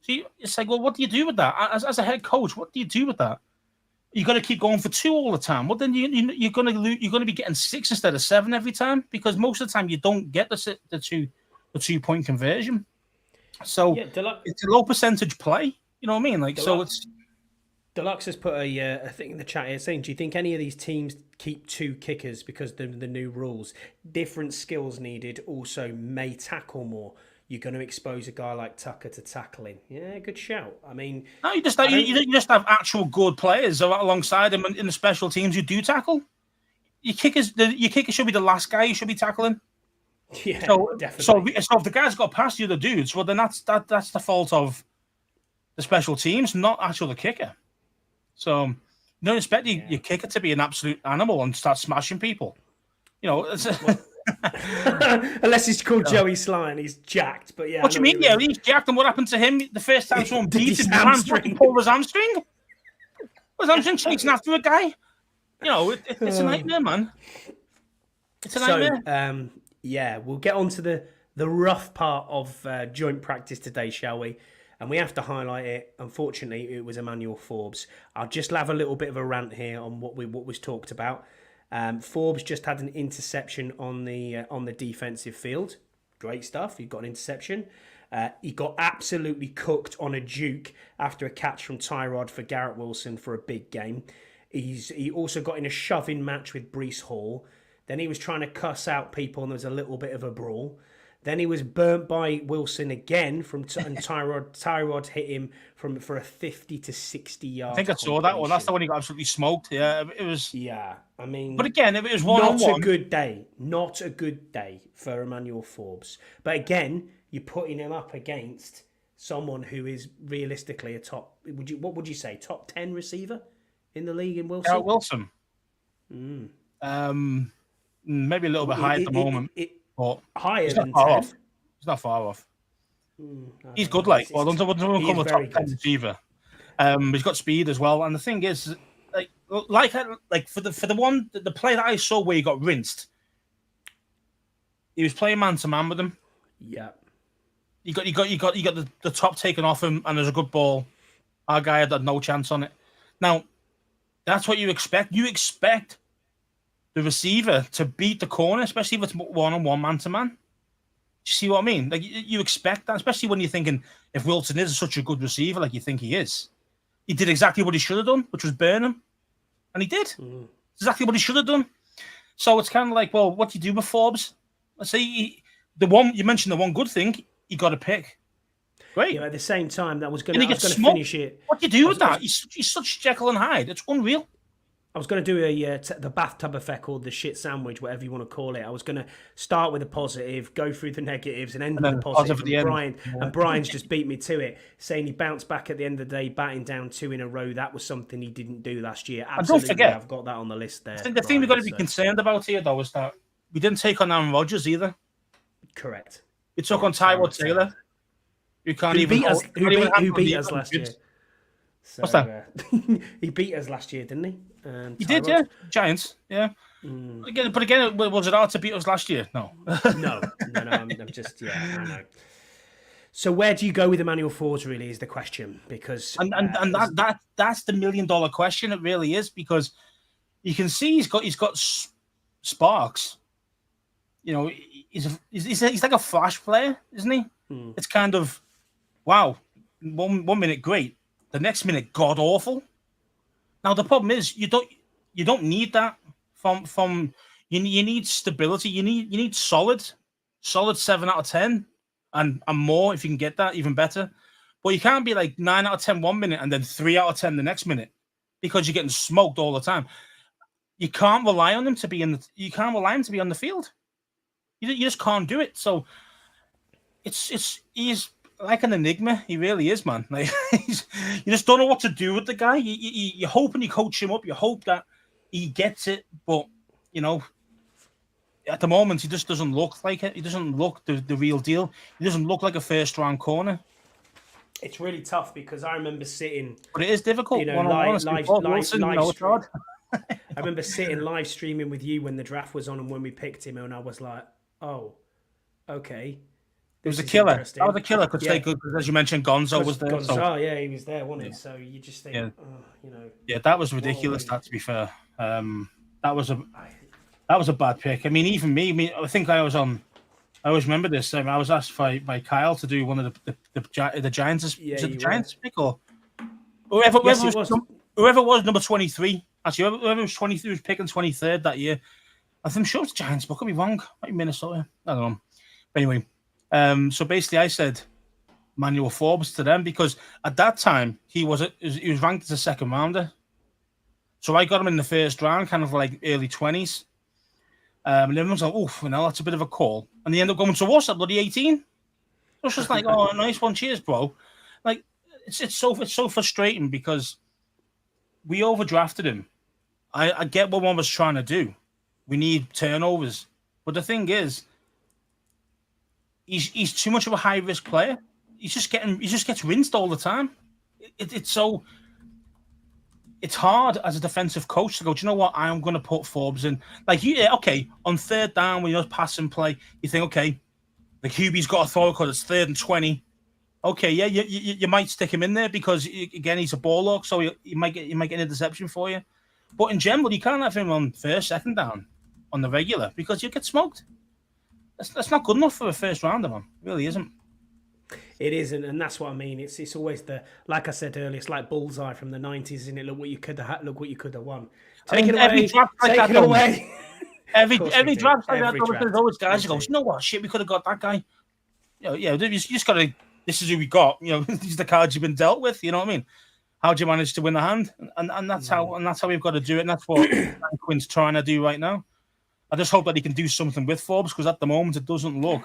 So it's like, well, what do you do with that? As a head coach, what do you do with that? You got to keep going for 2 all the time. Well, then you're going to be getting 6 instead of 7 every time, because most of the time you don't get the 2-point conversion. So it's a low percentage play. You know what I mean? Like, so it's. Deluxe has put a thing in the chat here saying, do you think any of these teams keep 2 kickers because of the new rules? Different skills needed, also may tackle more. You're going to expose a guy like Tucker to tackling. Yeah, good shout. I mean... No, you just have actual good players alongside him in the special teams who do tackle. Your kicker should be the last guy you should be tackling. Yeah, definitely. So if the guy's got past the other dudes, well, then that's the fault of the special teams, not actually the kicker. So you don't expect your kicker to be an absolute animal and start smashing people. You know, unless he's called Joey Sly and he's jacked. But yeah, what do you mean? Yeah, he's jacked. And what happened to him the first time someone beat him? He pulled his hamstring. Was hamstring chasing after a guy? You know, it's a nightmare, man. It's a nightmare. So, yeah, we'll get on to the rough part of joint practice today, shall we? And we have to highlight it. Unfortunately, it was Emmanuel Forbes. I'll just have a little bit of a rant here on what was talked about. Forbes just had an interception on the defensive field. Great stuff. He got an interception. He got absolutely cooked on a juke after a catch from Tyrod for Garrett Wilson for a big game. He also got in a shoving match with Breece Hall. Then he was trying to cuss out people and there was a little bit of a brawl. Then he was burnt by Wilson again and Tyrod hit him for a 50 to 60 yard. I think I saw that one. That's the one he got absolutely smoked. Yeah, it was. Yeah, I mean, but again, if it was one-on-one, not a good day for Emmanuel Forbes. But again, you're putting him up against someone who is realistically a top. What would you say? Top 10 receiver in the league in Wilson. Wilson. Maybe a little bit high at the moment. But higher than 10? He's not far off. He's good, like. Well, don't call him a top 10 receiver. He's got speed as well. And the thing is, like for the play that I saw where he got rinsed, he was playing man to man with him. Yeah. You got the top taken off him, and there's a good ball. Our guy had no chance on it. Now, that's what you expect. You expect the receiver to beat the corner, especially if it's one-on-one, man-to-man. You see what I mean? Like, you expect that, especially when you're thinking, if Wilson is such a good receiver like you think he is, he did exactly what he should have done, which was burn him. And he did. Exactly what he should have done. So it's kind of like, well, what do you do with Forbes? Let's say you mentioned the one good thing, you got to pick. Great. Yeah, at the same time, that was going to finish it. What do you do with that? He's such Jekyll and Hyde. It's unreal. I was going to do the bathtub effect or the shit sandwich, whatever you want to call it. I was going to start with a positive, go through the negatives, and end with a positive. And Brian's just beat me to it, saying he bounced back at the end of the day, batting down 2 in a row. That was something he didn't do last year. Absolutely, and don't forget, I've got that on the list there. The thing we've got to be concerned about here, though, is that we didn't take on Aaron Rodgers either. Correct. We took on Tyrod Taylor. Who beat us last year. So, what's that? He beat us last year, didn't he? He did, yeah. Giants, yeah. Again, was it hard to beat us last year? No. No. I'm just, I know. So where do you go with Emmanuel Forbes? Really, is the question, because that's the $1 million question. It really is, because you can see he's got sparks. You know, he's like a flash player, isn't he? It's kind of wow. One minute great, the next minute god awful. Now the problem is you don't need that from you need stability. You need solid 7 out of 10 and more. If you can get that, even better. But you can't be like 9 out of 10 1 minute and then 3 out of 10 the next minute, because you're getting smoked all the time. You can't rely on him to be on the field. You just can't do it. So he's like an enigma. He really is, man. Like you just don't know what to do with the guy. You hope and you coach him up. You hope that he gets it, but at the moment he just doesn't look like it. He doesn't look the real deal. He doesn't look like a first round corner. It's really tough because I remember sitting, but it is difficult. Live I remember sitting live streaming with you when the draft was on and when we picked him, and I was like, "Oh, okay." It was a killer. That was a killer. Could stay good because, as you mentioned, Gonzo was there. Yeah, he was there, wasn't he? So you just think, yeah, that was ridiculous. That, to be fair, that was a bad pick. I mean, even me. I think I was on. I always remember this. I was asked by Kyle to do one of the Giants. Yeah, the Giants pick or whoever was number 23. Actually, whoever was 23 was picking 23rd that year. I'm sure it's Giants, but I could be wrong. Might be Minnesota. I don't know. But anyway. So basically, I said Manuel Forbes to them because at that time he was ranked as a second rounder. So I got him in the first round, kind of like early 20s. And everyone's like, "Oof, that's a bit of a call." And they end up going to us at bloody 18. It's just like, "Oh, nice one, cheers, bro." Like it's so frustrating because we overdrafted him. I get what one was trying to do. We need turnovers, but the thing is. He's too much of a high risk player. He just gets rinsed all the time. It's hard as a defensive coach to go, do you know what? I'm going to put Forbes in. Like on third down when you pass and play, you think, okay, the QB's got to throw because it's 3rd and 20. Okay, yeah, you might stick him in there because again he's a ball hawk, so you might get an interception for you. But in general, you can't have him on first, second down on the regular because you get smoked. That's not good enough for a first rounder, man. It really isn't. It isn't, and that's what I mean. It's always like I said earlier, it's like Bullseye from the 90s, isn't it? Look what you could have won. Take it away. Every draft like away. Every draft like that, there's always guys who go, you know what, shit, we could have got that guy. You just got to, this is who we got. These are the cards you've been dealt with, you know what I mean? How'd you manage to win the hand? And that's how we've got to do it, and that's what Quinn's trying to do right now. I just hope that he can do something with Forbes because at the moment it doesn't look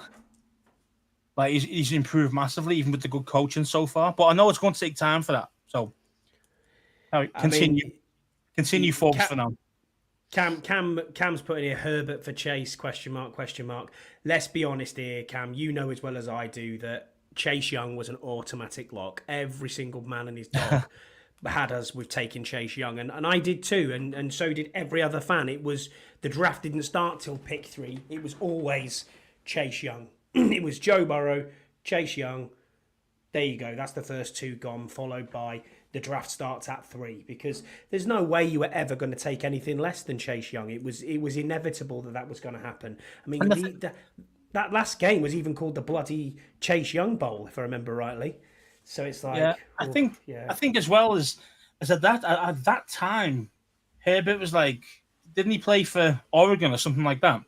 like he's improved massively, even with the good coaching so far. But I know it's going to take time for that. So continue Forbes for now. Cam's putting here Herbert for Chase ? Let's be honest here, Cam. You know as well as I do that Chase Young was an automatic lock. Every single man and his dog. Had us with taking Chase Young, and I did too, and so did every other fan. It was the draft didn't start till pick 3. It was always Chase Young. It was Joe Burrow, Chase Young. There you go. That's the first 2 gone, followed by the draft starts at 3 because there's no way you were ever going to take anything less than Chase Young. It was inevitable that was going to happen. I mean, that last game was even called the bloody Chase Young Bowl, if I remember rightly. So it's like, I think as well as at that time, Herbert was like, didn't he play for Oregon or something like that?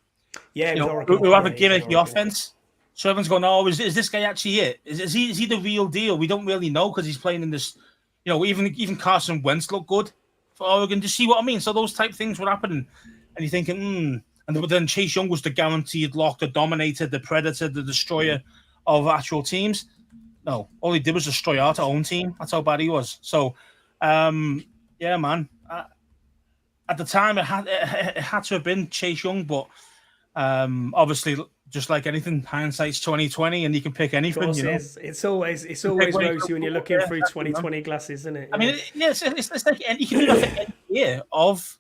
Yeah, who have a gimmicky offense. So everyone's going, "Oh, is this guy actually it? Is he the real deal?" We don't really know because he's playing in this. Even Carson Wentz looked good for Oregon. Do you see what I mean? So those type things were happening, and you're thinking, And then Chase Young was the guaranteed lock, the dominator, the predator, the destroyer of actual teams. No, all he did was destroy our own team. That's how bad he was. So, yeah, man. At the time, it had to have been Chase Young, but obviously, just like anything, hindsight's 20/20, and you can pick anything. Of course, it's always rosy when you're looking through 20/20 glasses, isn't it? I mean, it's like you can do that for any year of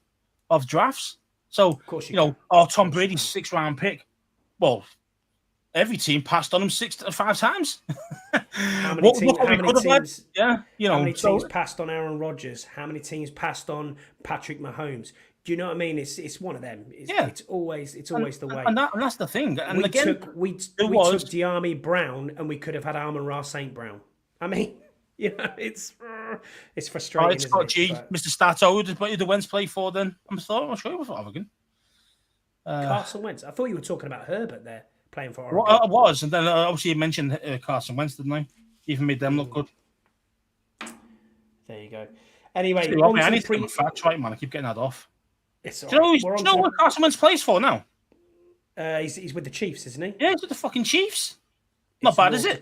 drafts. So, Tom Brady's 6th-round pick. Well, every team passed on him 5 times. How many teams? Yeah, how many teams passed on Aaron Rodgers? How many teams passed on Patrick Mahomes? Do you know what I mean? It's one of them. It's always the way. And that's the thing. And we took De'Ami Brown, and we could have had Amon-Ra St. Brown. I mean, it's frustrating. It's got Mr. Stato. Who did the Wentz play for then? I'm sure it was Oregon. Carson Wentz. I thought you were talking about Herbert there. Playing for Oregon. Well, I was, and then obviously you mentioned Carson Wentz, didn't I? Even made them look good. There you go. Anyway, I need to get my facts right, man. I keep getting that off. Do you know what Carson Wentz plays for now? He's with the Chiefs, isn't he? Yeah, he's with the fucking Chiefs. Not bad, is it?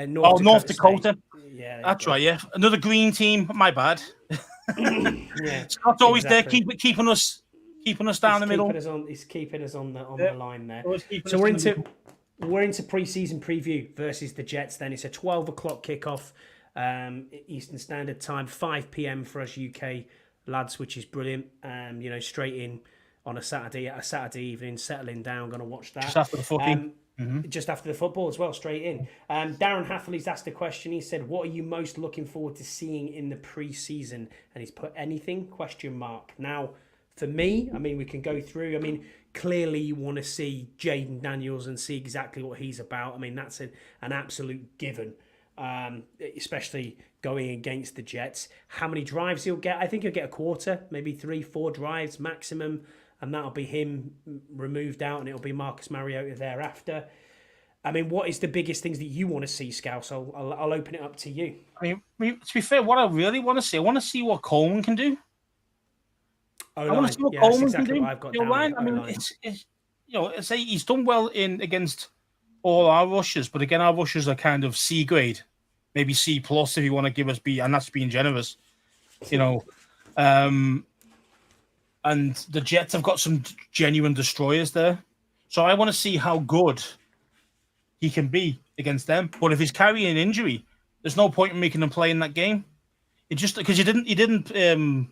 North Dakota. Yeah, that's right. Yeah, another green team. My bad. Yeah, Scott's always there, keeping us down the middle. He's keeping us on the line there. So we're into pre-season preview versus the Jets. Then it's a 12:00 kickoff, Eastern Standard Time, 5 p.m. for us UK lads, which is brilliant. Straight in on a Saturday evening, settling down, going to watch that just after the football. Just after the football as well, straight in. Darren Hatherley's asked a question. He said, "What are you most looking forward to seeing in the pre-season?" And he's put anything ? Now, for me, I mean, we can go through. I mean, clearly you want to see Jayden Daniels and see exactly what he's about. I mean, that's an absolute given, especially going against the Jets. How many drives he'll get? I think he'll get a quarter, maybe 3-4 drives maximum. And that'll be him removed out, and it'll be Marcus Mariota thereafter. I mean, what is the biggest things that you want to see, Scouse? I'll open it up to you. I mean, to be fair, what I really want to see, I want to see what Coleman can do. I want to see what Coleman can do. I've got line. I mean, it's he's done well against all our rushers, but again, our rushers are kind of C grade, maybe C plus if you want to give us B, and that's being generous. And the Jets have got some genuine destroyers there. So I want to see how good he can be against them. But if he's carrying an injury, there's no point in making him play in that game. It just because he didn't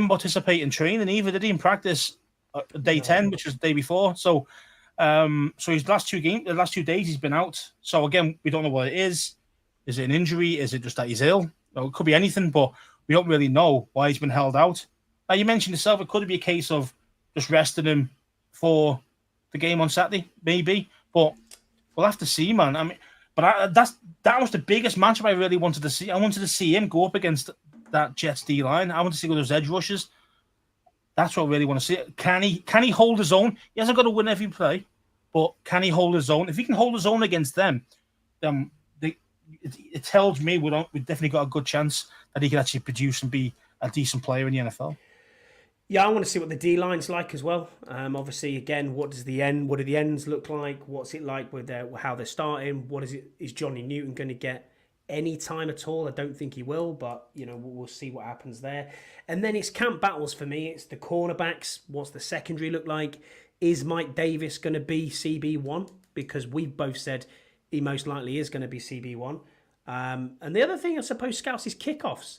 participate in training either, did he? In practice, day 10, which was the day before. So his last 2 days he's been out. So again, we don't know what it is. Is it an injury? Is it just that he's ill? It could be anything, but we don't really know why he's been held out. You mentioned yourself, it could be a case of just resting him for the game on Saturday, maybe. But we'll have to see, man. I mean, but that was the biggest matchup I really wanted to see. I wanted to see him go up against that Jets D line. I want to see those edge rushes. That's what I really want to see. Can he hold his own? He hasn't got to win every play, but can he hold his own? If he can hold his own against them, it tells me we've definitely got a good chance that he can actually produce and be a decent player in the NFL. Yeah, I want to see what the D line's like as well. Obviously, again, what do the ends look like? What's it like with how they're starting? Is Johnny Newton going to get any time at all? I don't think he will, but we'll see what happens there. And then it's camp battles for me. It's the cornerbacks. What's the secondary look like? Is Mike Davis going to be CB1? Because we've both said he most likely is going to be CB1. And the other thing, I suppose, Scouts, is kickoffs.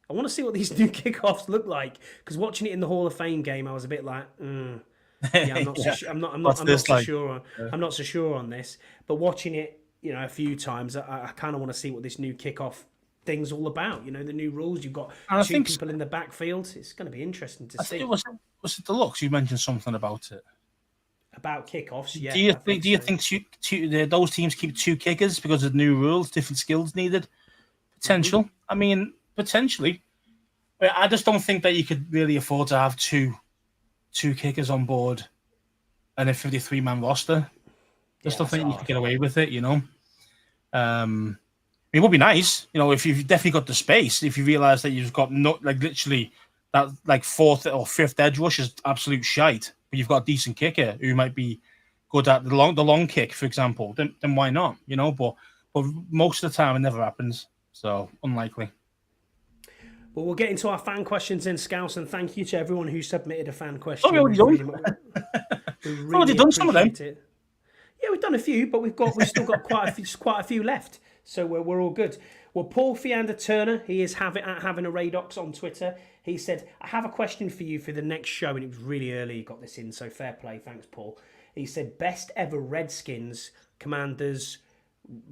I want to see what these new kickoffs look like, because watching it in the Hall of Fame game, I was a bit like, I'm not so sure on this. But watching it, a few times, I kind of want to see what this new kickoff thing's all about. The new rules. You've got two people in the backfield. It's going to be interesting to see. Was it Deluxe? You mentioned something about it. About kickoffs, yeah. Do you think those teams keep 2 kickers because of the new rules, different skills needed? Potential. Mm-hmm. I mean, potentially. I just don't think that you could really afford to have two kickers on board and a 53-man roster. Just don't think you could get away with it, It would be nice, if you've definitely got the space, if you realise that you've got literally that 4th or 5th edge rush is absolute shite, but you've got a decent kicker who might be good at the long kick, for example, then why not? But most of the time it never happens, so unlikely. Well, we'll get into our fan questions in, Scouse, and thank you to everyone who submitted a fan question. Oh, we've already done some of them. Yeah, we've done a few, but we've still got quite a few left, so we're all good. Well, Paul Fiander Turner, he is having a Radox on Twitter. He said, "I have a question for you for the next show," and it was really early. He got this in, so fair play. Thanks, Paul. He said, "Best ever Redskins Commanders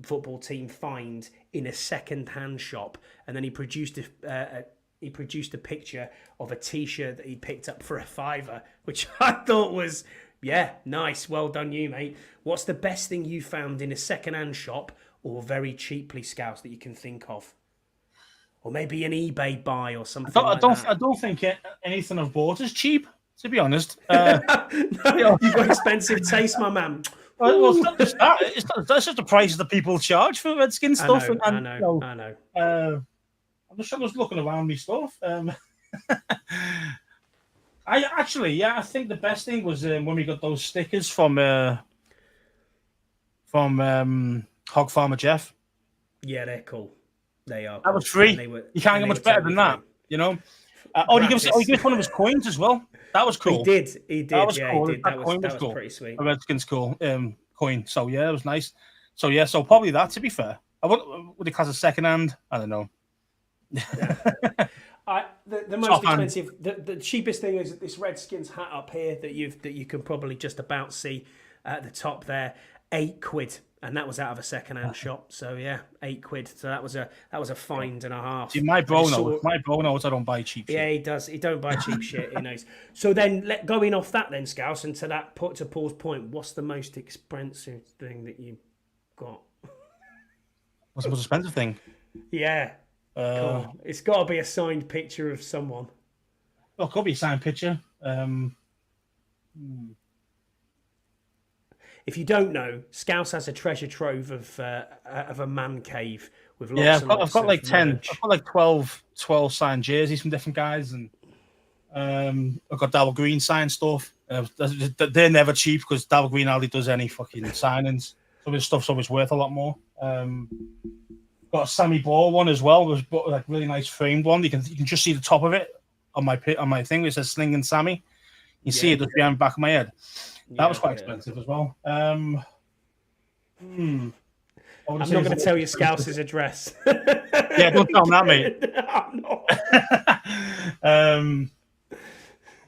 football team find in a second-hand shop," and then he produced a picture of a T-shirt that he picked up for $5, which I thought was, nice. Well done, you, mate. What's the best thing you found in a second-hand shop or very cheaply, Scouts, that you can think of? Or maybe an eBay buy or something I don't think anything I've bought is cheap, to be honest. No, you've got expensive taste, my man. Well, it's not just that. That's just the prices that people charge for Redskin stuff. I know. I'm just looking around me stuff. I think the best thing was when we got those stickers from Hog Farmer Jeff. Yeah, they're cool. They are. That was free. You can't get much better than that, you know. He gives us one of his coins as well. That was cool. He did. That was cool. He did. That coin was cool. pretty sweet. A Redskins coin. So yeah, it was nice. So yeah, so probably that. To be fair, would it class as second hand? I don't know. The most expensive, the cheapest thing is this Redskins hat up here that you can probably just about see at the top there, £8, and that was out of a second-hand shop. So yeah, £8. So that was a find and a half. See, my bro knows I don't buy cheap shit. Yeah, he does. He don't buy cheap shit. He knows. So then, going off that, then Scouse, and to Paul's point, what's the most expensive thing that you got? What's the most expensive thing? Yeah. It's got to be a signed picture of someone. Well, it could be a signed picture. If you don't know, Scouse has a treasure trove of a man cave with lots I've got like 10. Merch. I've got like 12 signed jerseys from different guys, and I've got Darryl Green signed stuff. They're never cheap because Darryl Green hardly does any fucking signings. So his stuff's always worth a lot more. Got a Sammy Ball one as well. It was like really nice framed one. You can just see the top of it on my thing. It says Sling and Sammy. You see it just behind the back of my head. That was quite expensive as well. I'm not going to tell you Scouse's address. Yeah, don't tell him that, mate. I'm not.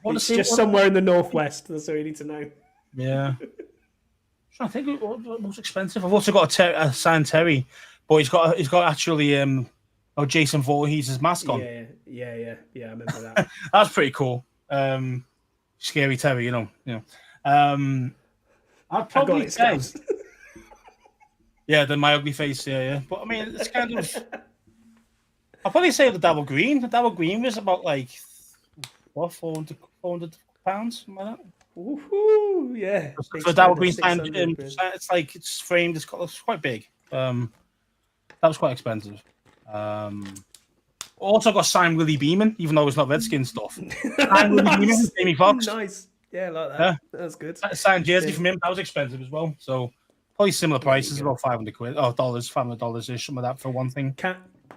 It's just somewhere in the northwest. That's all you need to know. Yeah. I think what was expensive. I've also got a signed Terry. But he's got actually Jason Voorhees' mask on. Yeah. I remember that. That's pretty cool. Scary Terry, you know. I'd probably say, yeah, then my ugly face, yeah. But I mean, it's kind of. I'll probably say the Darryl Green. The Darryl Green was about like what, 400 pounds, something like that. Woohoo! Yeah. So Darryl Green signed. It's framed. It's quite big. That was quite expensive. Also got signed Willie Beeman, even though it's not Redskins stuff. Signed Willie Beeman, Jamie Foxx. Nice. Yeah, I like that. Yeah. That's good. Signed jersey from him. That was expensive as well. So probably similar prices, about $500 $500-ish, something like that for one thing.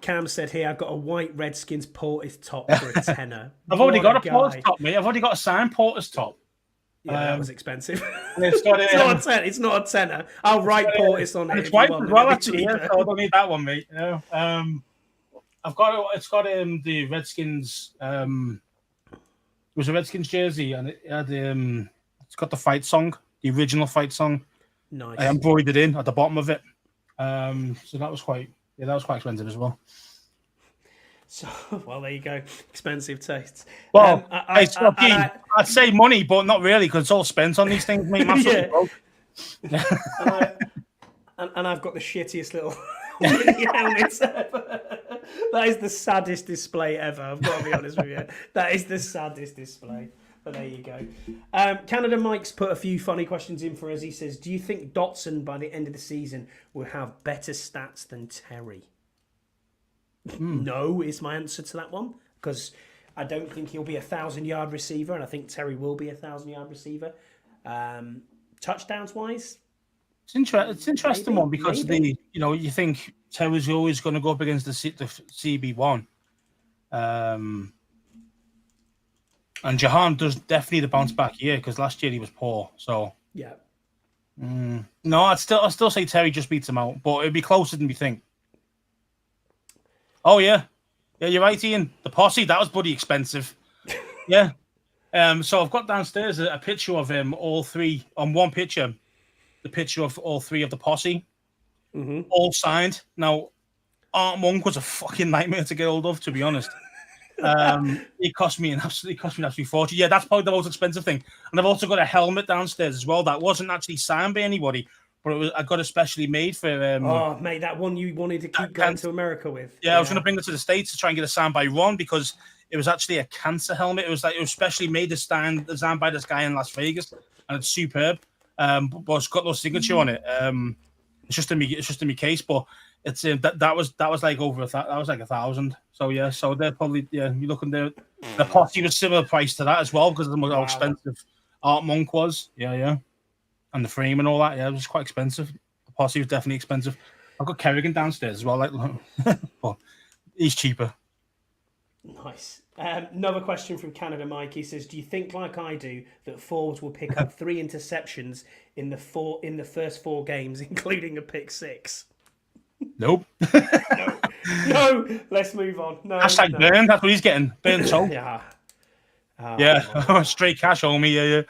Cam said here, I've got a white Redskins Portis top for a tenner. I've already got a Portis top, mate. I've already got a signed Portis top. Yeah, that was expensive. It's not a tenner. I'll write Portis on it. It's white as well, actually. Yeah, so I don't need that one, mate. You know, it's got the Redskins. It was a Redskins jersey, and it had it's got the fight song, the original fight song. Nice. I embroidered in at the bottom of it. So that was quite expensive as well. So, well, there you go. Expensive tastes. Well, I'd say money, but not really, because it's all spent on these things, mate. And I've got the shittiest little helmets ever. That is the saddest display ever. I've got to be honest with you. That is the saddest display. But there you go. Canada Mike's put a few funny questions in for us. He says, do you think Dotson, by the end of the season, will have better stats than Terry? No is my answer to that one, because I don't think he'll be a 1,000-yard receiver, and I think Terry will be a 1,000-yard receiver. Touchdowns wise, it's interesting one, because you think Terry's always going to go up against the CB1, and Jahan does definitely the bounce back year, because last year he was poor. So yeah, no, I'd still say Terry just beats him out, but it'd be closer than we think. Oh, yeah. Yeah, you're right, Ian. The posse, that was bloody expensive. Yeah. So I've got downstairs a picture of all three, on one picture, the picture of all three of the posse, all signed. Now, Art Monk was a fucking nightmare to get hold of, to be honest. It cost me an absolute fortune. Yeah, that's probably the most expensive thing. And I've also got a helmet downstairs as well that wasn't actually signed by anybody. But I got it specially made for. Oh, mate, that one you wanted to keep going to America with. Yeah, I was going to bring it to the States to try and get it signed by Ron, because it was actually a cancer helmet. It was specially made designed by this guy in Las Vegas, and it's superb. But it's got no signature on it. It's just in my case, but it's that was like over that was like 1,000. So yeah, so they're probably you're looking there. The posse was similar price to that as well, because of how expensive Art Monk was. Yeah. And the frame and all that, yeah, it was quite expensive. The posse was definitely expensive. I've got Kerrigan downstairs as well. Like, but he's cheaper. Nice. Another question from Canada Mike. He says, "Do you think, like I do, that forwards will pick up 3 interceptions in the first 4 games, including a pick 6?" Nope. No. Let's move on. No. Hashtag burn. That's what he's getting. Burn soul. Yeah. Oh, yeah. Straight cash, homie. Yeah.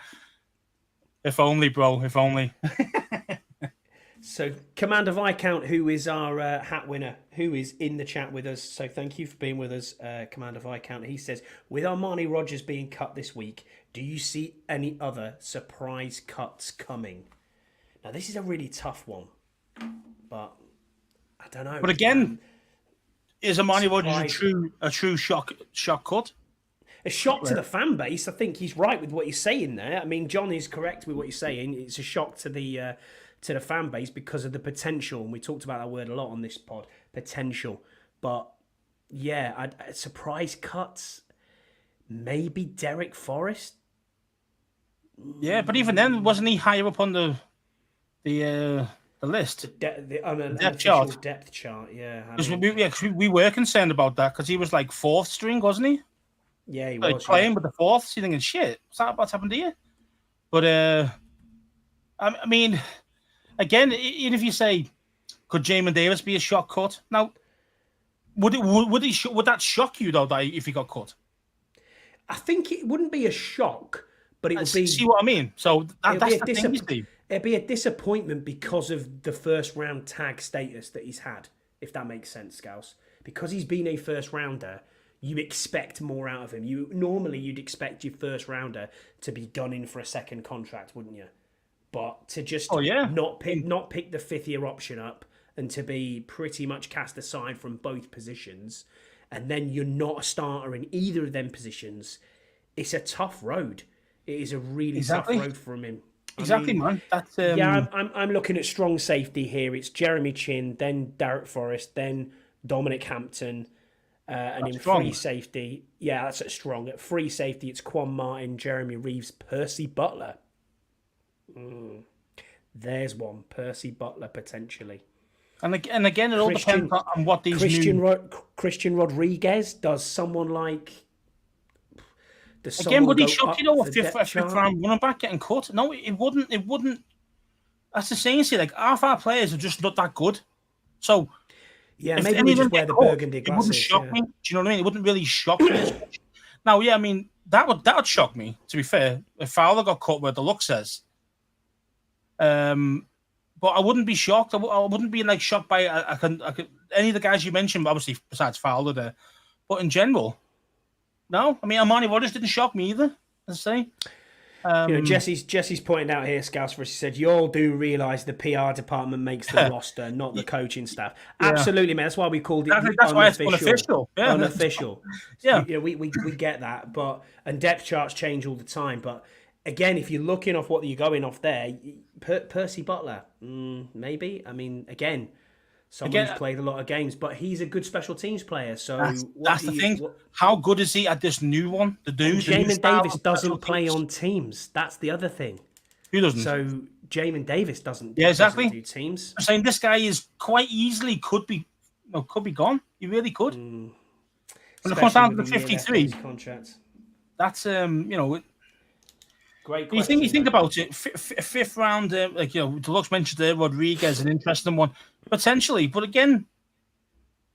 If only, bro. If only. So, Commander Viscount, who is our hat winner, who is in the chat with us. So, thank you for being with us, Commander Viscount. He says, with Armani Rogers being cut this week, do you see any other surprise cuts coming? Now, this is a really tough one, but I don't know. But again, is Armani Rogers a true shock cut? A shock to the fan base. I think he's right with what he's saying there. I mean, John is correct with what he's saying. It's a shock to the fan base because of the potential, and we talked about that word a lot on this pod, potential. But yeah, surprise cuts, maybe Derek Forrest. Yeah, but even then, wasn't he higher up on the list? The depth chart, yeah. We were concerned about that because he was like 4th string, wasn't he? Yeah, he was playing with the 4th. So you're thinking, shit, what's happened to you? But I mean. Again, even if you say, could Jamin Davis be a shock cut? Now, would that shock you though? That if he got cut, I think it wouldn't be a shock, but it would be. See what I mean? So that's the thing, Steve. It'd be a disappointment because of the first round tag status that he's had, if that makes sense, Scouse. Because he's been a first rounder, you expect more out of him. You'd expect your first rounder to be gunning for a second contract, wouldn't you? But to just not pick the 5th year option up and to be pretty much cast aside from both positions, and then you're not a starter in either of them positions, it's a tough road. It is a really tough road for him. Man. That's yeah. I'm looking at strong safety here. It's Jeremy Chin, then Derek Forrest, then Dominic Hampton, and in free safety, that's a strong. At free safety, it's Quan Martin, Jeremy Reeves, Percy Butler. There's one, Percy Butler potentially, and again, it all depends on what these Christian Rodriguez does. Someone like would he shock you a fifth round running back getting cut? No, it wouldn't. It wouldn't. That's the same. See, like half our players are just not that good. So maybe we just wear the burgundy glasses. It wouldn't shock me. Do you know what I mean? It wouldn't really shock me. Now, I mean that would shock me. To be fair, if Fowler got cut where the look says. But I wouldn't be shocked. I wouldn't be like shocked by any of the guys you mentioned, obviously besides Fowler there. But in general, no. I mean, Armani Rogers didn't shock me either. Let's say. Jesse's pointing out here, Scouse, he said, you all do realise the PR department makes the roster, not the coaching staff. Yeah. Absolutely, man. That's why we called it that's why it's unofficial. Yeah. Unofficial. Yeah. We get that. And depth charts change all the time. But again, if you're looking off what you're going off there, Percy Butler, maybe. I mean, again, someone who's played a lot of games, but he's a good special teams player. So that's the thing. How good is he at this new one? Jamin Davis doesn't play on teams. That's the other thing. Who doesn't? So Jamin Davis doesn't. Yeah, exactly. Doesn't do teams. I'm saying this guy is quite easily could be gone. He really could. When it comes down to the 53, that's Great question. You think about it, 5th round, Deluxe mentioned there, Rodriguez, an interesting one, potentially. But again,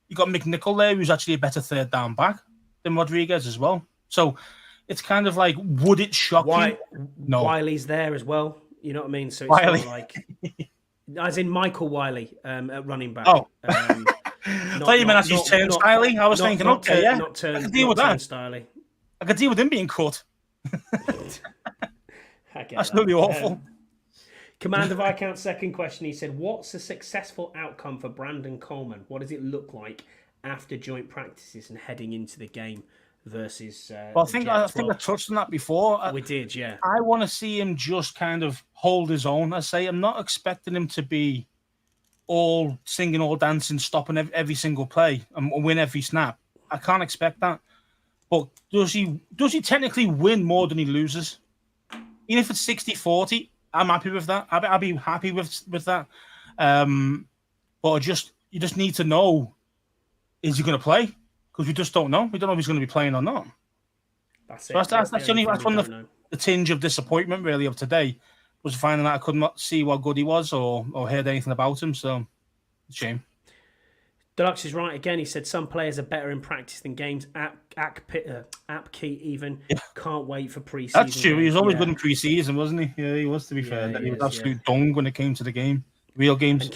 you got McNichol there, who's actually a better 3rd down back than Rodriguez as well. So it's kind of like, would it shock you? No. Wiley's there as well. You know what I mean? So it's not like, as in Michael Wiley at running back. Oh. I thought you meant as his turnstile. I was thinking, okay, yeah, I could deal with that. I could deal with him being caught. That's really awful. Commander Viscount's second question, he said, what's a successful outcome for Brandon Coleman? What does it look like after joint practices and heading into the game versus I think I touched on that before. We did, yeah. I want to see him just kind of hold his own. I say I'm not expecting him to be all singing, all dancing, stopping every single play and win every snap. I can't expect that. But does he technically win more than he loses? Even if it's 60-40, I'm happy with that. I'll be happy with that. But you just need to know, is he going to play? Because we just don't know. We don't know if he's going to be playing or not. That's one of the tinge of disappointment really of today, was finding out I could not see what good he was or heard anything about him. So, shame. Deluxe is right again. He said some players are better in practice than games. Apke even can't wait for pre-season. That's true. He was always good in pre-season, wasn't he? Yeah, he was. To be fair, he was absolute dung when it came to the game, real games.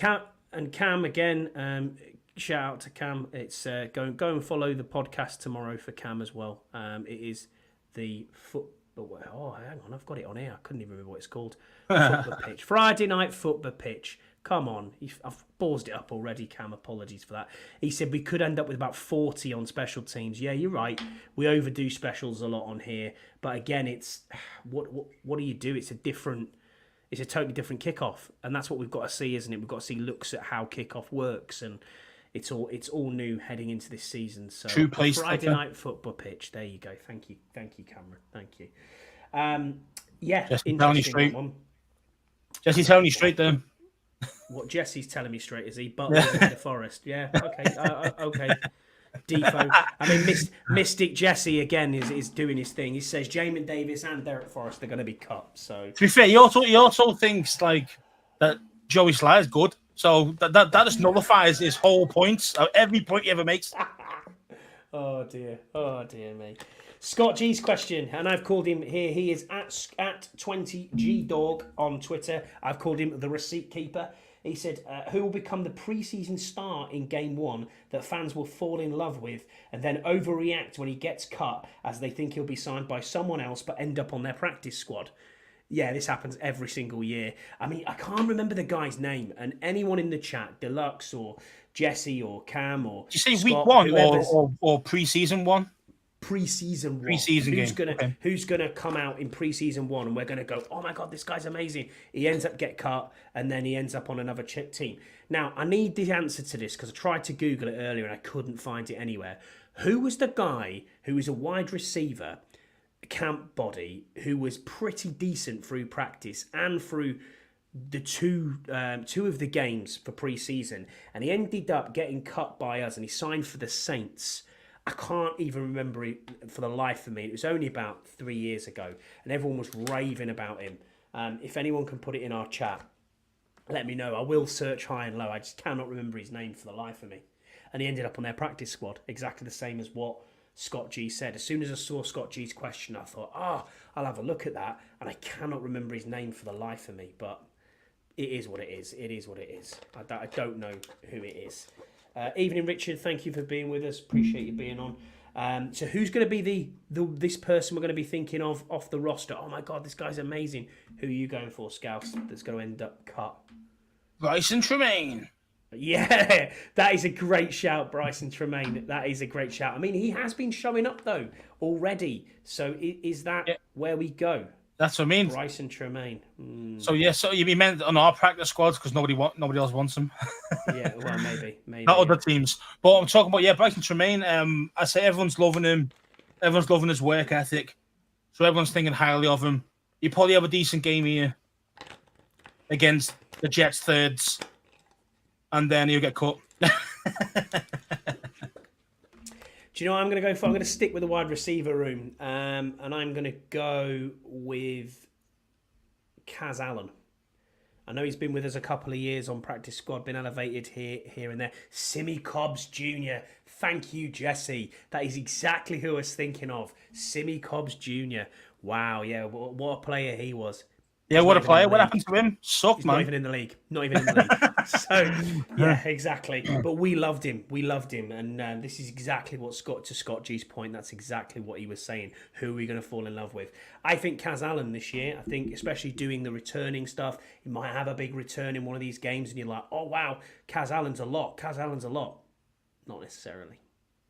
And Cam again. Shout out to Cam. It's go and follow the podcast tomorrow for Cam as well. It is the football. Oh, hang on, I've got it on here. I couldn't even remember what it's called. Football pitch. Friday night football pitch. Come on, I've paused it up already, Cam. Apologies for that. He said we could end up with about 40 on special teams. Yeah, you're right. We overdo specials a lot on here, but again, it's what do you do? It's a totally different kickoff, and that's what we've got to see, isn't it? We've got to see looks at how kickoff works, and it's all new heading into this season. So true place. Friday night football pitch. There you go. Thank you, Cameron. Thank you. Jesse telling you straight. Jesse's telling you straight there. What Jesse's telling me straight is he Butler in the Forest. Yeah, okay, okay. Defo. I mean, Mystic Jesse again is doing his thing. He says Jamin Davis and Derek Forrest are going to be cut. So to be fair, he also thinks like that Joey Sly is good. So that just nullifies his whole points. Every point he ever makes. Oh dear me. Scott G's question, and I've called him here. He is at 20GDog on Twitter. I've called him the receipt keeper. He said, who will become the preseason star in game one that fans will fall in love with and then overreact when he gets cut as they think he'll be signed by someone else but end up on their practice squad? Yeah, this happens every single year. I mean, I can't remember the guy's name, and anyone in the chat, Deluxe or Jesse or Cam or Did you say Scott, week one or preseason one? Preseason one. Who's gonna come out in preseason one and we're gonna go, oh my god, this guy's amazing. He ends up get cut and then he ends up on another team. Now I need the answer to this because I tried to Google it earlier and I couldn't find it anywhere. Who was the guy who was a wide receiver, camp body, who was pretty decent through practice and through the two of the games for preseason, and he ended up getting cut by us and he signed for the Saints? I can't even remember it for the life of me. It was only about 3 years ago, and everyone was raving about him. If anyone can put it in our chat, let me know. I will search high and low. I just cannot remember his name for the life of me. And he ended up on their practice squad, exactly the same as what Scott G said. As soon as I saw Scott G's question, I thought, I'll have a look at that. And I cannot remember his name for the life of me, but it is what it is. It is what it is. I don't know who it is. Evening, Richard. Thank you for being with us. Appreciate you being on. So who's going to be this person we're going to be thinking of off the roster? Oh my God, this guy's amazing. Who are you going for, Scouse, that's going to end up cut? Bryson Tremaine. Yeah, that is a great shout, Bryson Tremaine. That is a great shout. I mean, he has been showing up though already. So is that where we go? That's what I mean. Bryson Tremaine. So you be meant on our practice squads because nobody else wants him. Yeah, well, maybe. Not other teams. But I'm talking about Bryson Tremaine. I say everyone's loving him. Everyone's loving his work ethic. So everyone's thinking highly of him. He probably have a decent game here against the Jets thirds, and then he'll get cut. Do you know what I'm going to go for? I'm going to stick with the wide receiver room, and I'm going to go with Kaz Allen. I know he's been with us a couple of years on practice squad, been elevated here and there. Simi Cobbs Jr. Thank you, Jesse. That is exactly who I was thinking of. Simi Cobbs Jr. Wow, yeah, what a player he was. Yeah, what a player. What happened to him? Sucked, He's man. Not even in the league. So, yeah, exactly. But we loved him. And this is exactly what to Scott G's point, that's exactly what he was saying. Who are we going to fall in love with? I think Kaz Allen this year, I think especially doing the returning stuff, he might have a big return in one of these games and you're like, oh, wow, Kaz Allen's a lot. Not necessarily.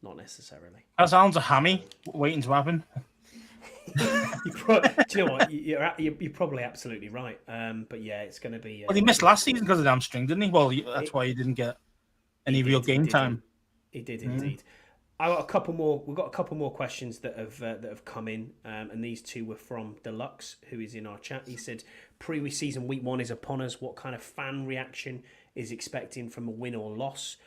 Kaz Allen's a hammy waiting to happen. Do you know what? You're probably absolutely right. But yeah, it's going to be. Well, he missed last season because of the hamstring, didn't he? Well, that's why he didn't get any real game time. He did indeed. I got a couple more. We've got a couple more questions that have come in, and these two were from Deluxe, who is in our chat. He said, "Pre-season week 1 is upon us. What kind of fan reaction is expecting from a win or loss?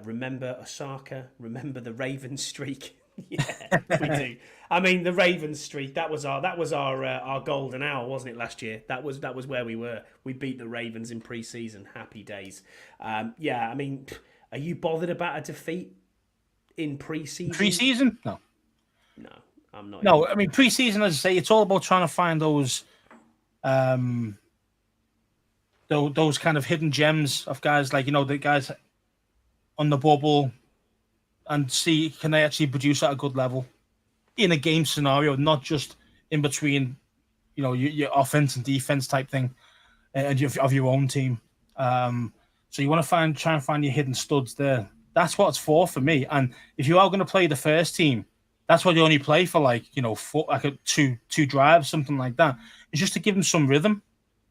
Remember Osaka? Remember the Ravens streak?" Yeah, we do. I mean, the Ravens streak, that was our golden hour, wasn't it, last year? That was where we were. We beat the Ravens in pre-season. Happy days. Yeah, I mean, are you bothered about a defeat in pre-season? Pre-season? No, I'm not. No, I mean pre-season, as I say, it's all about trying to find those kind of hidden gems of guys, like, the guys on the bubble, and see, can they actually produce at a good level in a game scenario, not just in between, your offense and defense type thing, and of your own team. So you want to try and find your hidden studs there. That's what it's for me. And if you are going to play the first team, that's why you only play for two drives, something like that. It's just to give them some rhythm.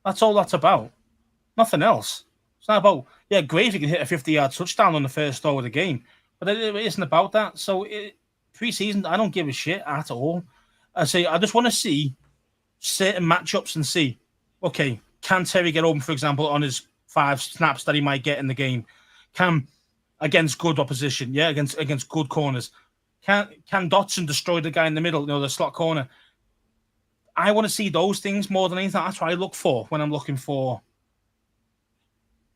That's all that's about. Nothing else. It's not about, great if you can hit a 50-yard touchdown on the first throw of the game, but it isn't about that. So pre-season, I don't give a shit at all. I just want to see certain matchups and see, okay, can Terry get open, for example, on his 5 snaps that he might get in the game? Can, against good opposition, against good corners, can Dotson destroy the guy in the middle, the slot corner? I want to see those things more than anything. That's what I look for when I'm looking for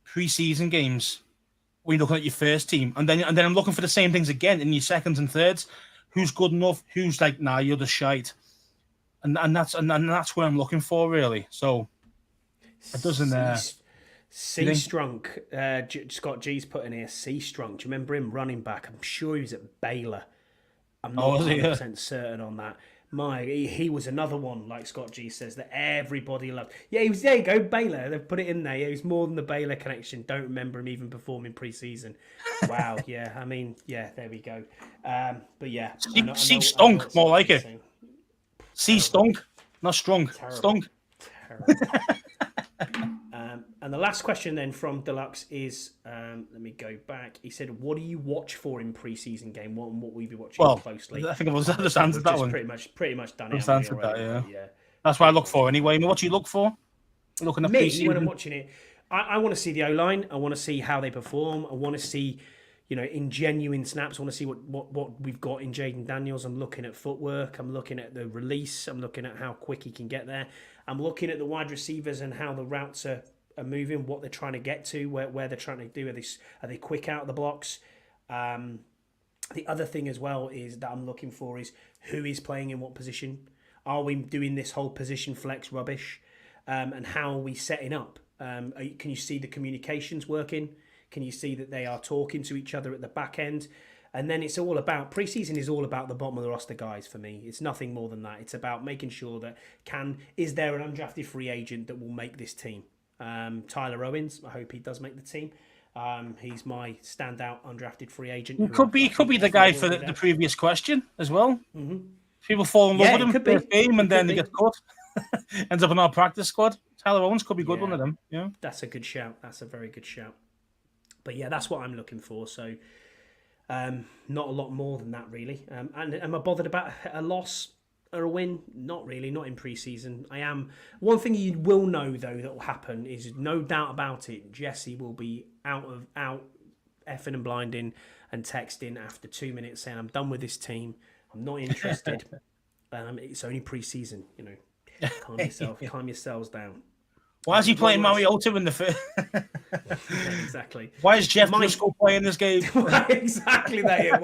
pre-season games. When you're looking at your first team, and then I'm looking for the same things again in your seconds and thirds. Who's good enough? Who's like, nah, you're the shite, and that's what I'm looking for, really. So it doesn't. C Strunk, Scott G's put in here. C Strunk, do you remember him, running back? I'm sure he was at Baylor. I'm not 100% certain on that. He was another one, like Scott G says, that everybody loved. Yeah, he was. There you go, Baylor. They've put it in there. Yeah, he was more than the Baylor connection. Don't remember him even performing pre-season. Wow. Yeah, I mean, yeah, there we go. But yeah, C Stunk, more like it. C Stunk, not strong. Stunk. Terrible. And the last question then from Deluxe is, let me go back. He said, "What do you watch for in pre-season game? What will you be watching closely?" I think I've just answered that one. Pretty much done it. I've answered that, yeah. That's what I look for anyway. I mean, what do you look for? Looking at pre-season. When I'm watching it, I want to see the O-line. I want to see how they perform. I want to see, in genuine snaps. I want to see what we've got in Jaden Daniels. I'm looking at footwork. I'm looking at the release. I'm looking at how quick he can get there. I'm looking at the wide receivers and how the routes are moving, what they're trying to get to, where they're trying to do. Are they quick out of the blocks? The other thing as well is that I'm looking for is who is playing in what position. Are we doing this whole position flex rubbish? And how are we setting up? Can you see the communications working? Can you see that they are talking to each other at the back end? And then it's all about, pre-season is all about the bottom of the roster guys for me. It's nothing more than that. It's about making sure that is there an undrafted free agent that will make this team? Tyler Owens, I hope he does make the team. He's my standout undrafted free agent. He could be the guy for the previous question as well. Mm-hmm. People fall in love with him for the game and then they get cut. Ends up in our practice squad. Tyler Owens could be good, one of them. Yeah, that's a good shout. That's a very good shout. But yeah, that's what I'm looking for. So not a lot more than that, really. And am I bothered about a loss or a win? Not really, not in pre-season. I am. One thing you will know, though, that will happen is, no doubt about it, Jesse will be out effing and blinding and texting after 2 minutes saying, "I'm done with this team. I'm not interested." It's only pre-season, calm yourselves down. Why is he playing Mariota in the first? Exactly. Why is Jeff Driscoll playing this game? Exactly that.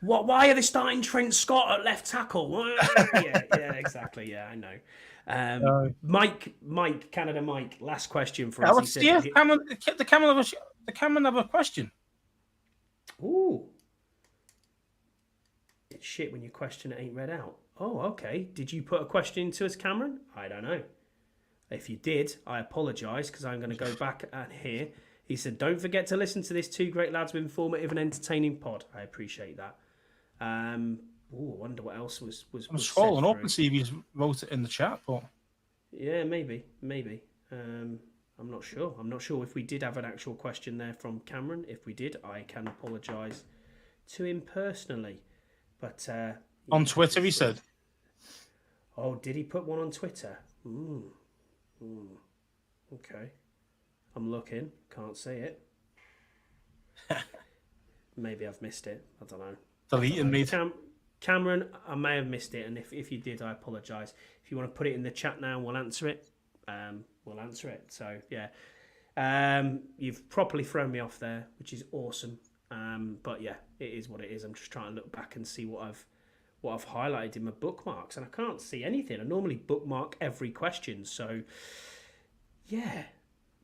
Why are they starting Trent Scott at left tackle? Yeah, exactly. Yeah, I know. Mike, Canada Mike, last question for us. The Cameron have a question. Ooh. It's shit when your question ain't read out. Oh, okay. Did you put a question to us, Cameron? I don't know. If you did, I apologise, because I'm going to go back at here. He said, "Don't forget to listen to this two great lads with informative and entertaining pod." I appreciate that. I wonder what else was I'm scrolling up and see if he's wrote it in the chat, but yeah, maybe. I'm not sure. I'm not sure if we did have an actual question there from Cameron. If we did, I can apologise to him personally. But on Twitter, he said. Oh, did he put one on Twitter? Okay. I'm looking. Can't see it. Maybe I've missed it. I don't know. Deleting me. Cameron, I may have missed it, and if you did, I apologise. If you want to put it in the chat now, we'll answer it. We'll answer it. So yeah, you've properly thrown me off there, which is awesome. But yeah, it is what it is. I'm just trying to look back and see what I've highlighted in my bookmarks, and I can't see anything. I normally bookmark every question, so yeah,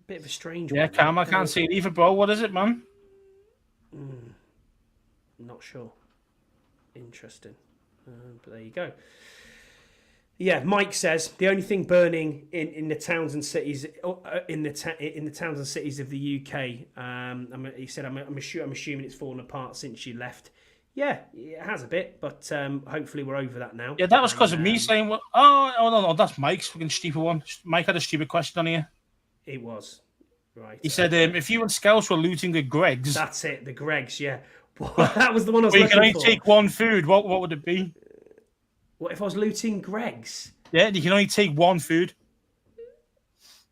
bit of a strange one. Yeah, Cam, I can't see it either, bro. What is it, man? Not sure. Interesting. But there you go. Yeah, Mike says the only thing burning in the towns and cities in the towns and cities of the UK. He said, I'm assuming it's fallen apart since you left. Yeah, it has a bit, but hopefully we're over that now. Yeah, that was because of me saying, "Well, no, that's Mike's fucking stupid one." Mike had a stupid question on here. It was right. He said, "If you and Scouts were looting the Greggs, that's it, the Greggs." Yeah, that was the one I was looking for. You can only take one food. What would it be? What if I was looting Greggs? Yeah, you can only take one food,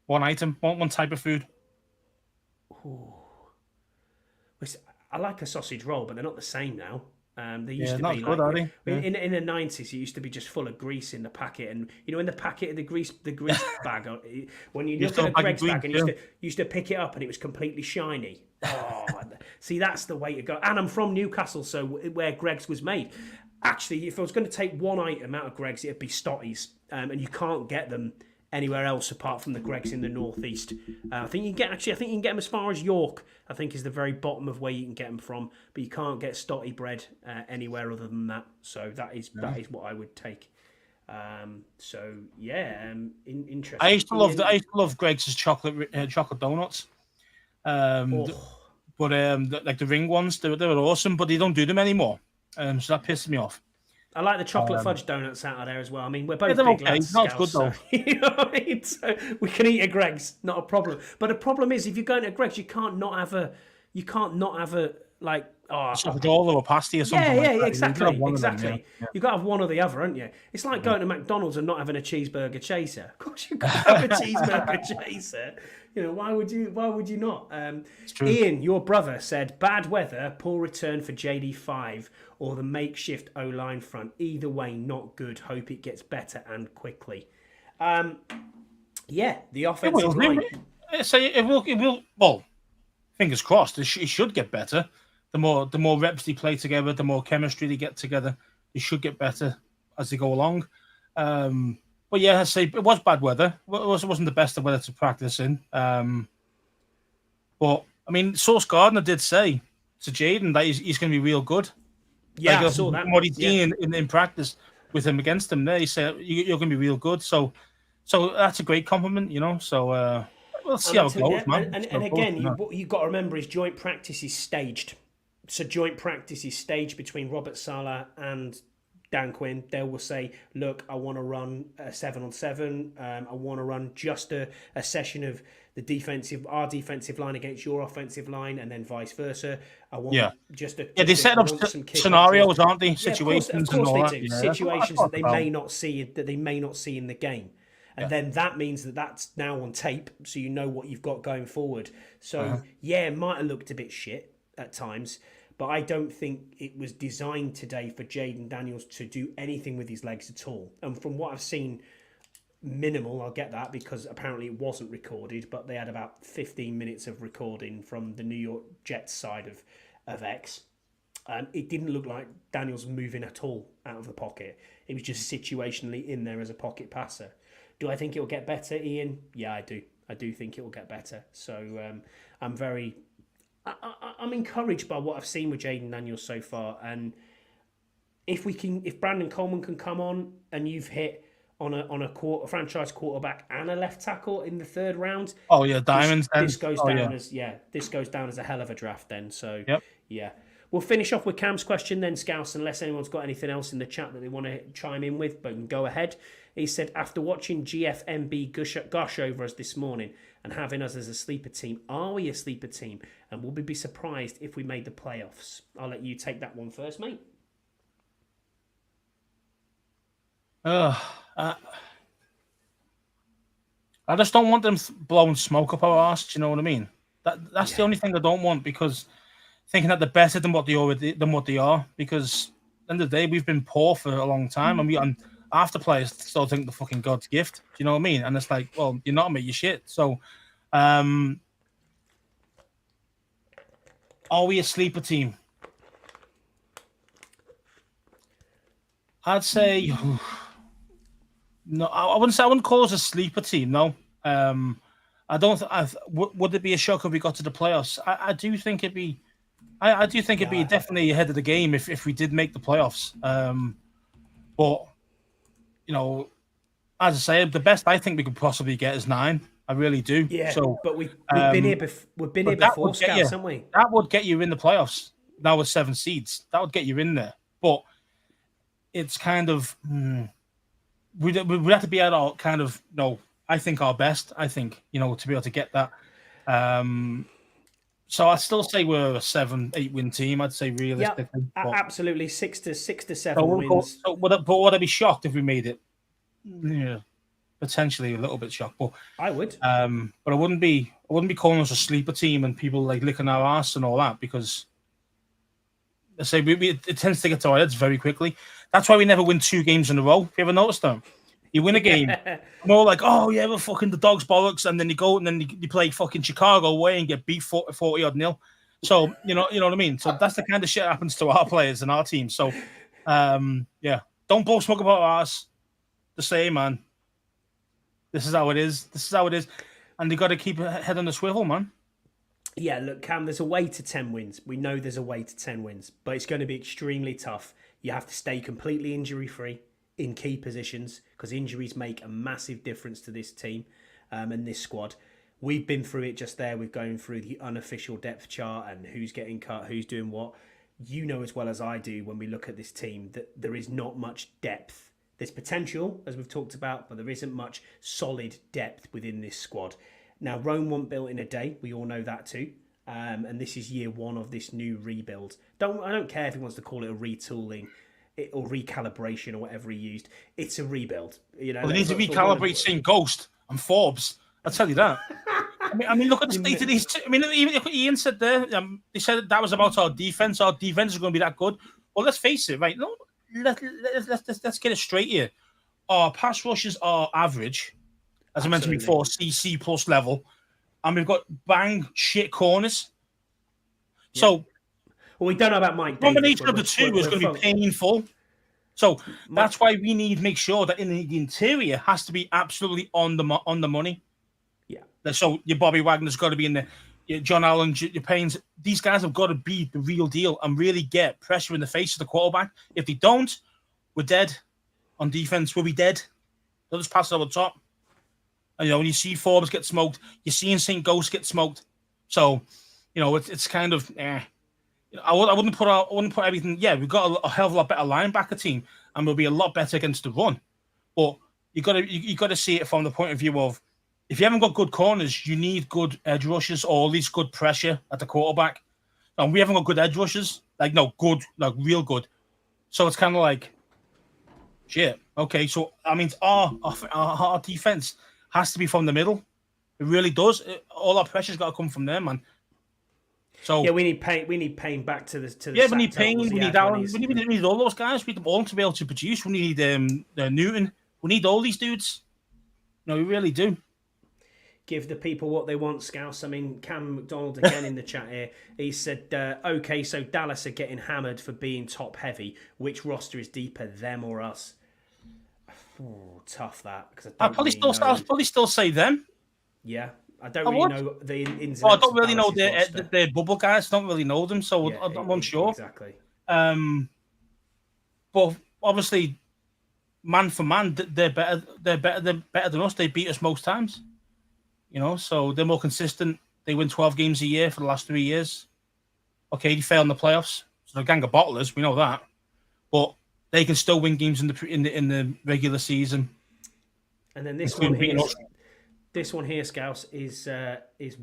one item, one type of food. Ooh. I like a sausage roll, but they're not the same now. They used to not be good, like are they? in the 90s. It used to be just full of grease in the packet, and in the packet of the grease bag. When you look at a Greggs bag, and you used to pick it up, and it was completely shiny. Oh, see, that's the way to go. And I'm from Newcastle, so where Greggs was made. Actually, if I was going to take one item out of Greggs, it'd be Stotties, and you can't get them anywhere else apart from the Greggs in the northeast. I think you can get them as far as York. I think is the very bottom of where you can get them from, but you can't get Stotty bread anywhere other than that. So that is what I would take. So yeah, interesting. I used to love Greggs' chocolate donuts. But like the ring ones, they were awesome, but they don't do them anymore. So that pisses me off. I like the chocolate fudge donuts out of there as well. I mean, we're both big lads. Not good though. So, you know what I mean? So we can eat a Greggs, not a problem. But the problem is, if you're going to Greggs, you can't not have a like. Chocolate roll or a pasty or something. Yeah, exactly. You've got to have one or the other, haven't you? It's like going to McDonald's and not having a cheeseburger chaser. Of course, you've got to have a cheeseburger chaser. Why would you not? Ian, your brother, said bad weather, poor return for JD5, or the makeshift O-line front. Either way, not good. Hope it gets better and quickly. Yeah, the offensive line. It will. Well, fingers crossed. It should get better. The more reps they play together, the more chemistry they get together. They should get better as they go along. But yeah, I say it was bad weather. It wasn't the best of weather to practice in. But I mean, Sauce Gardner did say to Jaden that he's going to be real good. Yeah, I saw that. What he's seen in practice with him against him there, he said you're going to be real good. So that's a great compliment, So we'll see how it goes, man. And again, you've got to remember his joint practice is staged. So joint practice is staged between Robert Saleh and Dan Quinn. They will say, look, I want to run a 7-on-7. I want to run just a session of our defensive line against your offensive line, and then vice versa. I want they set up scenarios, aren't they? Situations, of course they do. Situations that they may not see in the game. And then that means that's now on tape, so you know what you've got going forward. So it might have looked a bit shit at times, but I don't think it was designed today for Jaden Daniels to do anything with his legs at all. And from what I've seen, minimal, I'll get that, because apparently it wasn't recorded, but they had about 15 minutes of recording from the New York Jets side of X. It didn't look like Daniels moving at all out of the pocket. It was just situationally in there as a pocket passer. Do I think it'll get better, Ian? Yeah, I do. I do think it will get better. So I'm encouraged by what I've seen with Jaden Daniels so far, and if Brandon Coleman can come on, and you've hit on a franchise quarterback and a left tackle in the third round, diamonds. This goes down as a hell of a draft then. So yeah, We'll finish off with Cam's question then, Scouse, unless anyone's got anything else in the chat that they want to chime in with, but go ahead. He said, after watching GFMB gush over us this morning and having us as a sleeper team, are we a sleeper team? And will we be surprised if we made the playoffs? I'll let you take that one first, mate. I just don't want them blowing smoke up our arse. Do you know what I mean? That's the only thing I don't want, because thinking that they're better than what they are. Because at the end of the day, we've been poor for a long time, and after players still think the fucking God's gift. Do you know what I mean? And it's like, well, you're not, mate, you're shit. So, are we a sleeper team? I'd say no. I wouldn't call us a sleeper team. No. I don't. Would it be a shock if we got to the playoffs? I do think it'd be. I do think it'd be definitely ahead of the game if we did make the playoffs. But you know, as I say, the best I think we could possibly get is 9. I really do. Yeah. So, but we've been here. We've been here before, Scouts, haven't we? That would get you in the playoffs. Now with 7 seeds, that would get you in there. But it's kind of we'd have to be at our kind of I think our best. I think to be able to get that. So I still say we're a 7-8 win team. I'd say realistically, absolutely 6 to 7 wins. But would I be shocked if we made it? Yeah, potentially a little bit shocked. But I would. But I wouldn't be calling us a sleeper team and people like licking our ass and all that, because I say it tends to get to our heads very quickly. That's why we never win 2 games in a row. Have you ever noticed that? You win a game, more like, oh yeah, we're fucking the dog's bollocks, and then you go and then you play fucking Chicago away and get beat 40-0. So you know what I mean. So that's the kind of shit that happens to our players and our team. So don't blow smoke about ours. The same, man. This is how it is. And they got to keep a head on the swivel, man. Yeah, look, Cam, there's a way to 10 wins. We know there's a way to 10 wins, but it's going to be extremely tough. You have to stay completely injury-free in key positions, because injuries make a massive difference to this team and this squad. We've been through it just there. We're going through the unofficial depth chart and who's getting cut, who's doing what. You know as well as I do, when we look at this team, that there is not much depth. There's potential, as we've talked about, but there isn't much solid depth within this squad. Now, Rome wasn't built in a day. We all know that too. And this is year 1 of this new rebuild. I don't care if he wants to call it a retooling or recalibration or whatever he used. It's a rebuild. Well, they need to recalibrate St. Ghost and Forbes. I'll tell you that. I mean, look at the state of these. Even Ian said there, they said that was about our defense. Our defense is going to be that good. Well, let's face it, right? No, let's get it straight here. Our pass rushes are average, as I mentioned before, CC plus level, and we've got bang shit corners. Yeah. So, we don't know about Mike. The combination of the two is going to be painful. So that's why we need to make sure that in the interior has to be absolutely on the money. Yeah. So your Bobby Wagner's got to be in there. Your John Allen, your Paynes. These guys have got to be the real deal and really get pressure in the face of the quarterback. If they don't, we're dead on defense. We'll be dead. They'll just pass it over the top. And, when you see Forbes get smoked, you're seeing St. Ghost get smoked. So, it's kind of. I wouldn't put everything. Yeah, we've got a hell of a lot better linebacker team, and we'll be a lot better against the run. But you got to see it from the point of view of, if you haven't got good corners, you need good edge rushes or at least good pressure at the quarterback. And we haven't got good edge rushes, real good. So it's kind of like, shit. Okay, so I mean, our defense has to be from the middle. It really does. All our pressure's got to come from there, man. So yeah, we need Payne back to the. Yeah, we need Payne. We need Allen. We need all those guys. We need them all to be able to produce. We need Newton. We need all these dudes. No, we really do. Give the people what they want, Scouse. I mean, Cam McDonald again in the chat here. He said, "Okay, so Dallas are getting hammered for being top heavy. Which roster is deeper, them or us?" Oh, tough that, because I'll probably still say them. Yeah. I don't really know the ins and outs. I don't really know their bubble guys. Don't really know them, so yeah, I'm unsure. Exactly. But obviously, man for man, they're better. They're better than us. They beat us most times. So they're more consistent. They win 12 games a year for the last 3 years. Okay, they fail in the playoffs, So a gang of bottlers, we know that, but they can still win games in the regular season. And then this one here, Scouse, is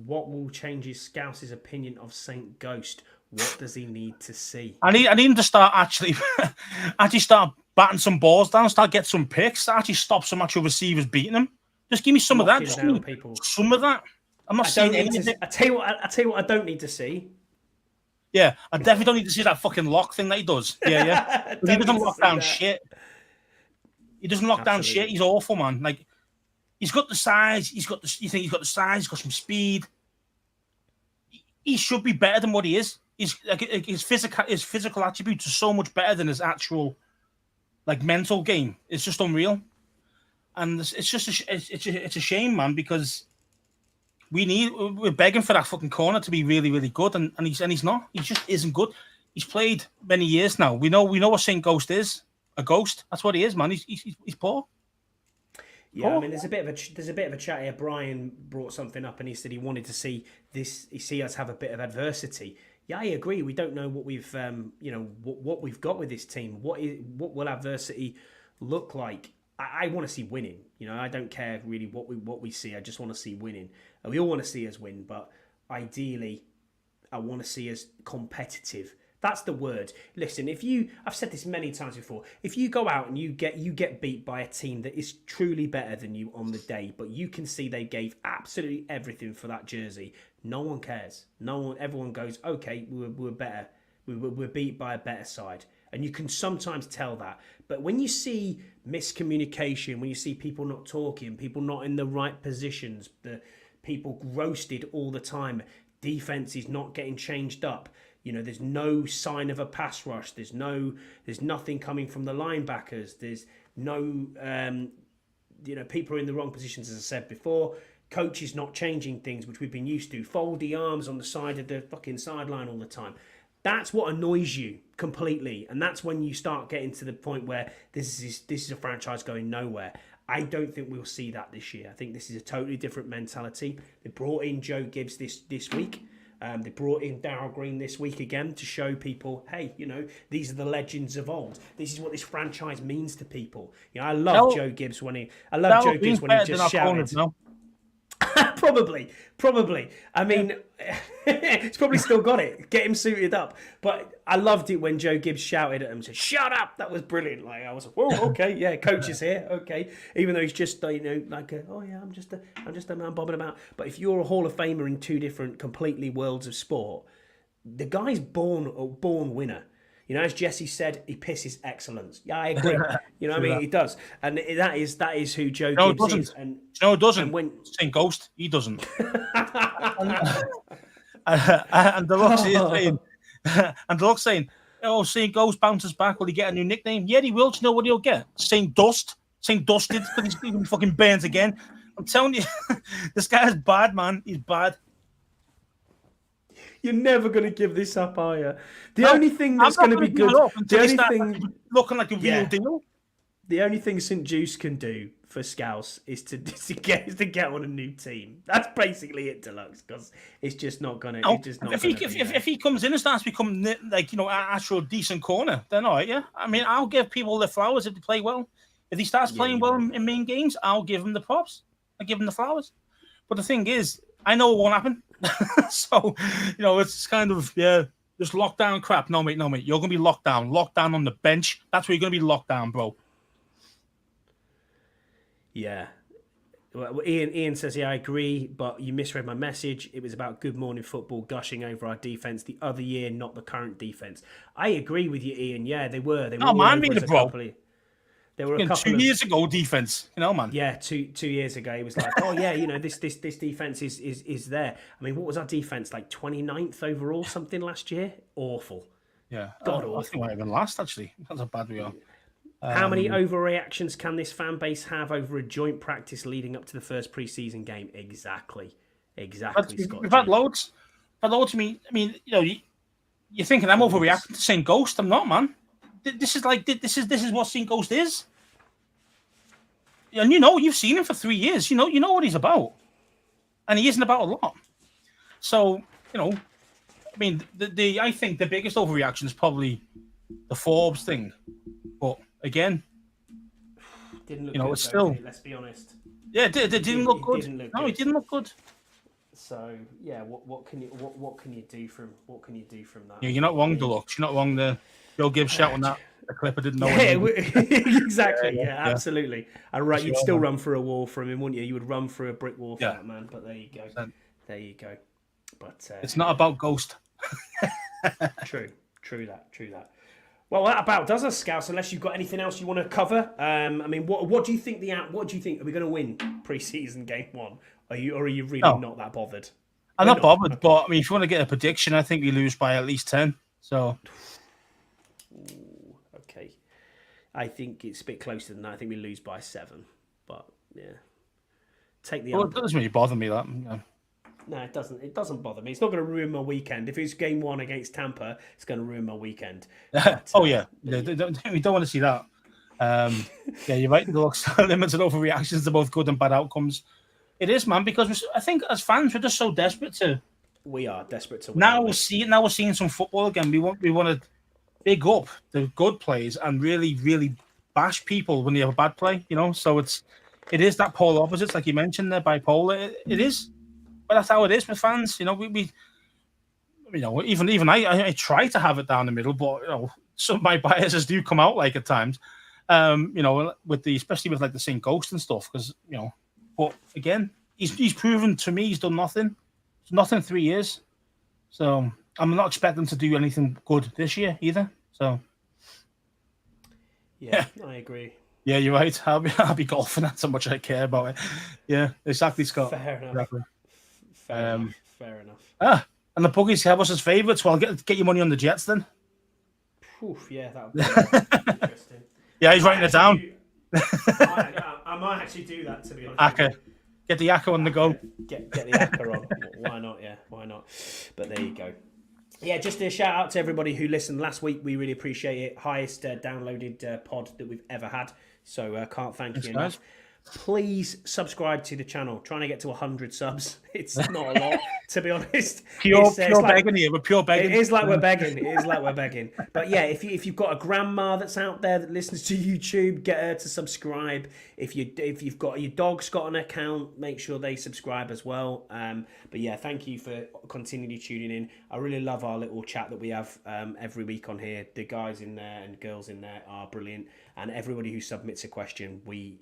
what will change Scouse's opinion of Saint Ghost. What does he need to see? I need him to start actually start batting some balls down, start get some picks, actually stop some actual receivers beating him. Just give me some of that. Just some of that. I'm not seeing anything. I tell you what I don't need to see. Yeah, I definitely don't need to see that fucking lock thing that he does. Yeah. He doesn't lock down shit. He doesn't lock down shit. He's awful, man. Like, he's got the size. You think he's got the size. He's got some speed. He should be better than what he is. He's like his physical attributes are so much better than his actual, like, mental game. It's just unreal, and it's just it's a shame, man, because we're begging for that fucking corner to be really, really good, and he's not. He just isn't good. He's played many years now. We know what Saint Ghost is. A ghost. That's what he is, man. He's poor. Yeah, I mean, there's a bit of a chat here. Brian brought something up, and he said he wanted to see us have a bit of adversity. Yeah, I agree. We don't know what we've what we've got with this team. What will adversity look like? I want to see winning. I don't care really what we see. I just want to see winning. And we all want to see us win, but ideally, I want to see us competitive. That's the word. Listen, I've said this many times before. If you go out and you get beat by a team that is truly better than you on the day, but you can see they gave absolutely everything for that jersey, no one cares. Everyone goes, okay, we're better. We're beat by a better side. And you can sometimes tell that. But when you see miscommunication, when you see people not talking, people not in the right positions, the people roasted all the time, defense is not getting changed up. There's no sign of a pass rush. There's nothing coming from the linebackers. There's no, people are in the wrong positions, as I said before. Coaches not changing things, which we've been used to. Foldy arms on the side of the fucking sideline all the time. That's what annoys you completely. And that's when you start getting to the point where this is a franchise going nowhere. I don't think we'll see that this year. I think this is a totally different mentality. They brought in Joe Gibbs this week. They brought in Darryl Green this week again to show people, hey, these are the legends of old. This is what this franchise means to people. I love Joe Gibbs when he just shouted. No? Probably. I mean, he's probably still got it. Get him suited up. But I loved it when Joe Gibbs shouted at him and said, "Shut up!" That was brilliant. Like, I was like, "Whoa, okay, yeah, coach is here, okay." Even though he's just I'm just a man bobbing about. But if you're a Hall of Famer in two different completely worlds of sport, the guy's born winner. As Jesse said, he pisses excellence. Yeah, I agree. I mean, he does, and that is who Joe Gibbs is. And it doesn't. When Saint Ghost, he doesn't. and the look saying, "Oh, Saint Ghost bounces back. Will he get a new nickname? Yeah, he will. Do you know what he'll get? Saint Dust. Saint Dusted, because he's going to be fucking burnt again. I'm telling you, this guy is bad, man. He's bad." You're never going to give this up, are you? The only thing that's going to be good, the only thing looking like a real deal. The only thing St. Juice can do for Scouse is to get on a new team. That's basically it, Deluxe, because it's just not going to. If he comes in and starts becoming actual decent corner, then all right, yeah. I mean, I'll give people the flowers if they play well. If he starts playing well in main games, I'll give him the props. I'll give him the flowers. But the thing is, I know it won't happen. So, it's kind of, just lockdown crap. No, mate. You're going to be locked down on the bench. That's where you're going to be locked down, bro. Yeah. Well, Ian says, I agree, but you misread my message. It was about Good Morning Football gushing over our defense the other year, not the current defense. I agree with you, Ian. Yeah, they were. They were. Oh, man, me, bro. There were a couple 2 years ago defense, man. Yeah, 2 years ago, he was like, "Oh yeah, this defense is there." I mean, what was our defense like? 29th overall, something last year? Awful. Yeah, awful. I think we might have been last actually. That's how bad we are. How many overreactions can this fan base have over a joint practice leading up to the first preseason game? Exactly, Scott. We've had loads. I mean, you're thinking I'm overreacting to Saint Ghost. I'm not, man. This is what Saint Ghost is, and you've seen him for 3 years. You know what he's about, and he isn't about a lot. So I mean, I think the biggest overreaction is probably the Forbes thing, but again, didn't look you know, good, it's still. Let's be honest. Yeah, it didn't look good. No, it didn't look good. So yeah, what can you do from that? Yeah, you're not wrong, Deluxe. You're not wrong there. Bill Gibbs shouting that the clip I didn't know. Exactly. Yeah, absolutely. And you'd still run through a wall from him, wouldn't you? You would run through a brick wall for that man. But there you go. There you go. But it's not about Ghost. True that. Well, that about does us, Scouts. Unless you've got anything else you want to cover. I mean, what do you think What do you think? Are we going to win pre-season game 1? Are you really not that bothered? I'm not bothered, okay. But I mean, if you want to get a prediction, I think we lose by at least 10. So, okay, I think it's a bit closer than that. I think we lose by 7. But yeah, take the. Well, it doesn't really bother me that. Yeah. No, it doesn't. It doesn't bother me. It's not going to ruin my weekend. If it's game 1 against Tampa, it's going to ruin my weekend. But, we don't want to see that. Yeah, you're right. There looks limited overreactions to both good and bad outcomes. It is, man, because I think as fans we're just so desperate to. We are desperate to win. Now we're seeing some football again. We want to big up the good plays and really, really bash people when they have a bad play. You know, so it is that polar opposites, like you mentioned, they're bipolar. It is. But that's how it is with fans, you know. We you know, even I try to have it down the middle, but you know, some of my biases do come out like at times. You know, especially with like the St. Ghost and stuff, because you know. But again, he's proven to me he's done nothing. It's nothing 3 years, so I'm not expecting to do anything good this year either. So yeah. I agree. Yeah, you're right. I'll be golfing. That's how much I care about it. Yeah, exactly, Scott. Fair enough. Exactly. Fair enough. And the Buggies have us as favourites. Well, get your money on the Jets then. Oof, yeah, that would be interesting. Yeah, he's writing it down. I might actually do that, to be honest. Aka. Get the Aka on the go. Get the Aka on. Why not? Yeah, why not? But there you go. Yeah, just a shout out to everybody who listened last week. We really appreciate it. Highest downloaded pod that we've ever had. So can't thank you enough. Please subscribe to the channel. Trying to get to 100 subs. It's not a lot, to be honest. Pure begging here. We're pure begging. It is like we're begging. But yeah, if you've got a grandma that's out there that listens to YouTube, get her to subscribe. If you've got your dog's got an account, make sure they subscribe as well. But yeah, thank you for continually tuning in. I really love our little chat that we have every week on here. The guys in there and girls in there are brilliant. And everybody who submits a question, we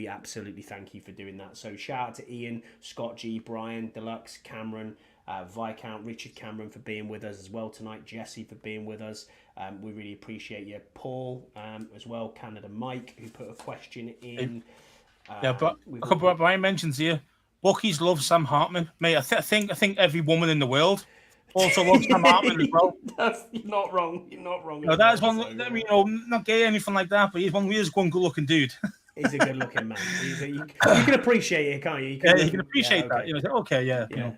absolutely thank you for doing that. So shout out to Ian, Scott G, Brian, Deluxe, Cameron, Viscount, Richard Cameron for being with us as well tonight, Jesse for being with us. We really appreciate you. Paul as well, Canada Mike, who put a question in. But Brian mentions here, Bucky's love Sam Hartman. Mate, I think every woman in the world also loves Sam Hartman as well. You're not wrong. No, that is one. I mean, not gay or anything like that, but he's one good-looking dude. He's a good-looking man. You can appreciate it, can't you? You can appreciate that. You know, okay, yeah. Yeah,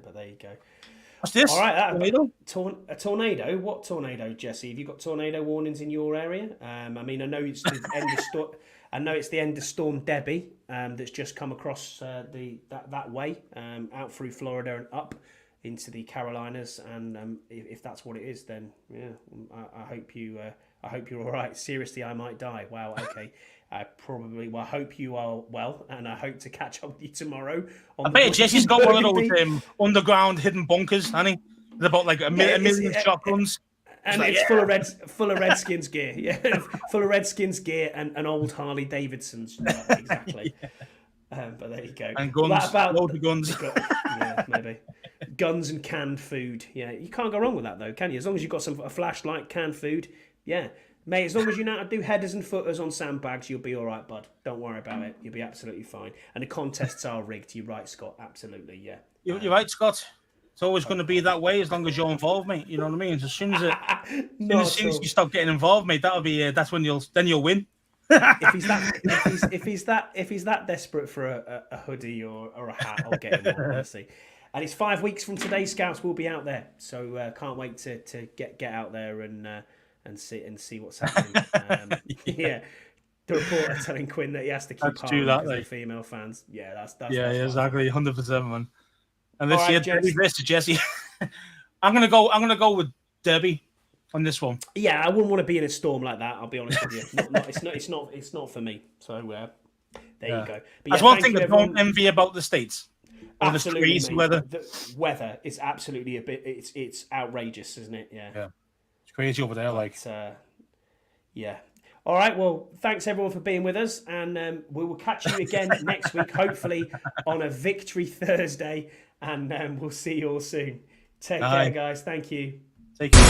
but there you go. What's this? All right, tornado. A tornado. What tornado, Jesse? Have you got tornado warnings in your area? I mean, I know it's the end of storm. I know it's the end of Storm Debbie that's just come across that way, out through Florida and up into the Carolinas, and if that's what it is, then yeah, I hope you're all right. Seriously, I might die. Wow. Okay. I hope you are well, and I hope to catch up with you tomorrow. I bet Jesse's got one of those underground hidden bunkers, honey. There's about like a million shotguns. And it's full of Redskins gear. Yeah, full of Redskins gear and old Harley Davidsons. Exactly. But there you go. And guns. Loads of guns. Yeah, maybe. Guns and canned food. Yeah, you can't go wrong with that though, can you? As long as you've got a flashlight, canned food. Yeah. Mate, as long as you know how to do headers and footers on sandbags, you'll be all right, bud. Don't worry about it. You'll be absolutely fine. And the contests are rigged. You're right, Scott. Absolutely, yeah. You're right, Scott. It's always going to be that way as long as you're involved, mate. You know what I mean? As soon as you stop getting involved, mate, that'll be that's when you'll win. if he's that desperate for a hoodie or a hat, I'll get him on, honestly. And it's 5 weeks from today. Scouts will be out there, so can't wait to get out there and see what's happening. Yeah. The reporter telling Quinn that he has to keep calm because of the female fans. Yeah, that's exactly, 100%, man. And this year, this to Jesse. I'm gonna go with Derby on this one. Yeah, I wouldn't want to be in a storm like that. I'll be honest with you. It's not for me. So there you go. But that's one thing I don't envy about the States. Absolutely, the weather. The weather is absolutely a bit. It's outrageous, isn't it? Yeah. It's crazy over there. Yeah. All right. Well, thanks everyone for being with us, and we will catch you again next week, hopefully on a Victory Thursday, and we'll see you all soon. Take care, guys. Thank you. Take care.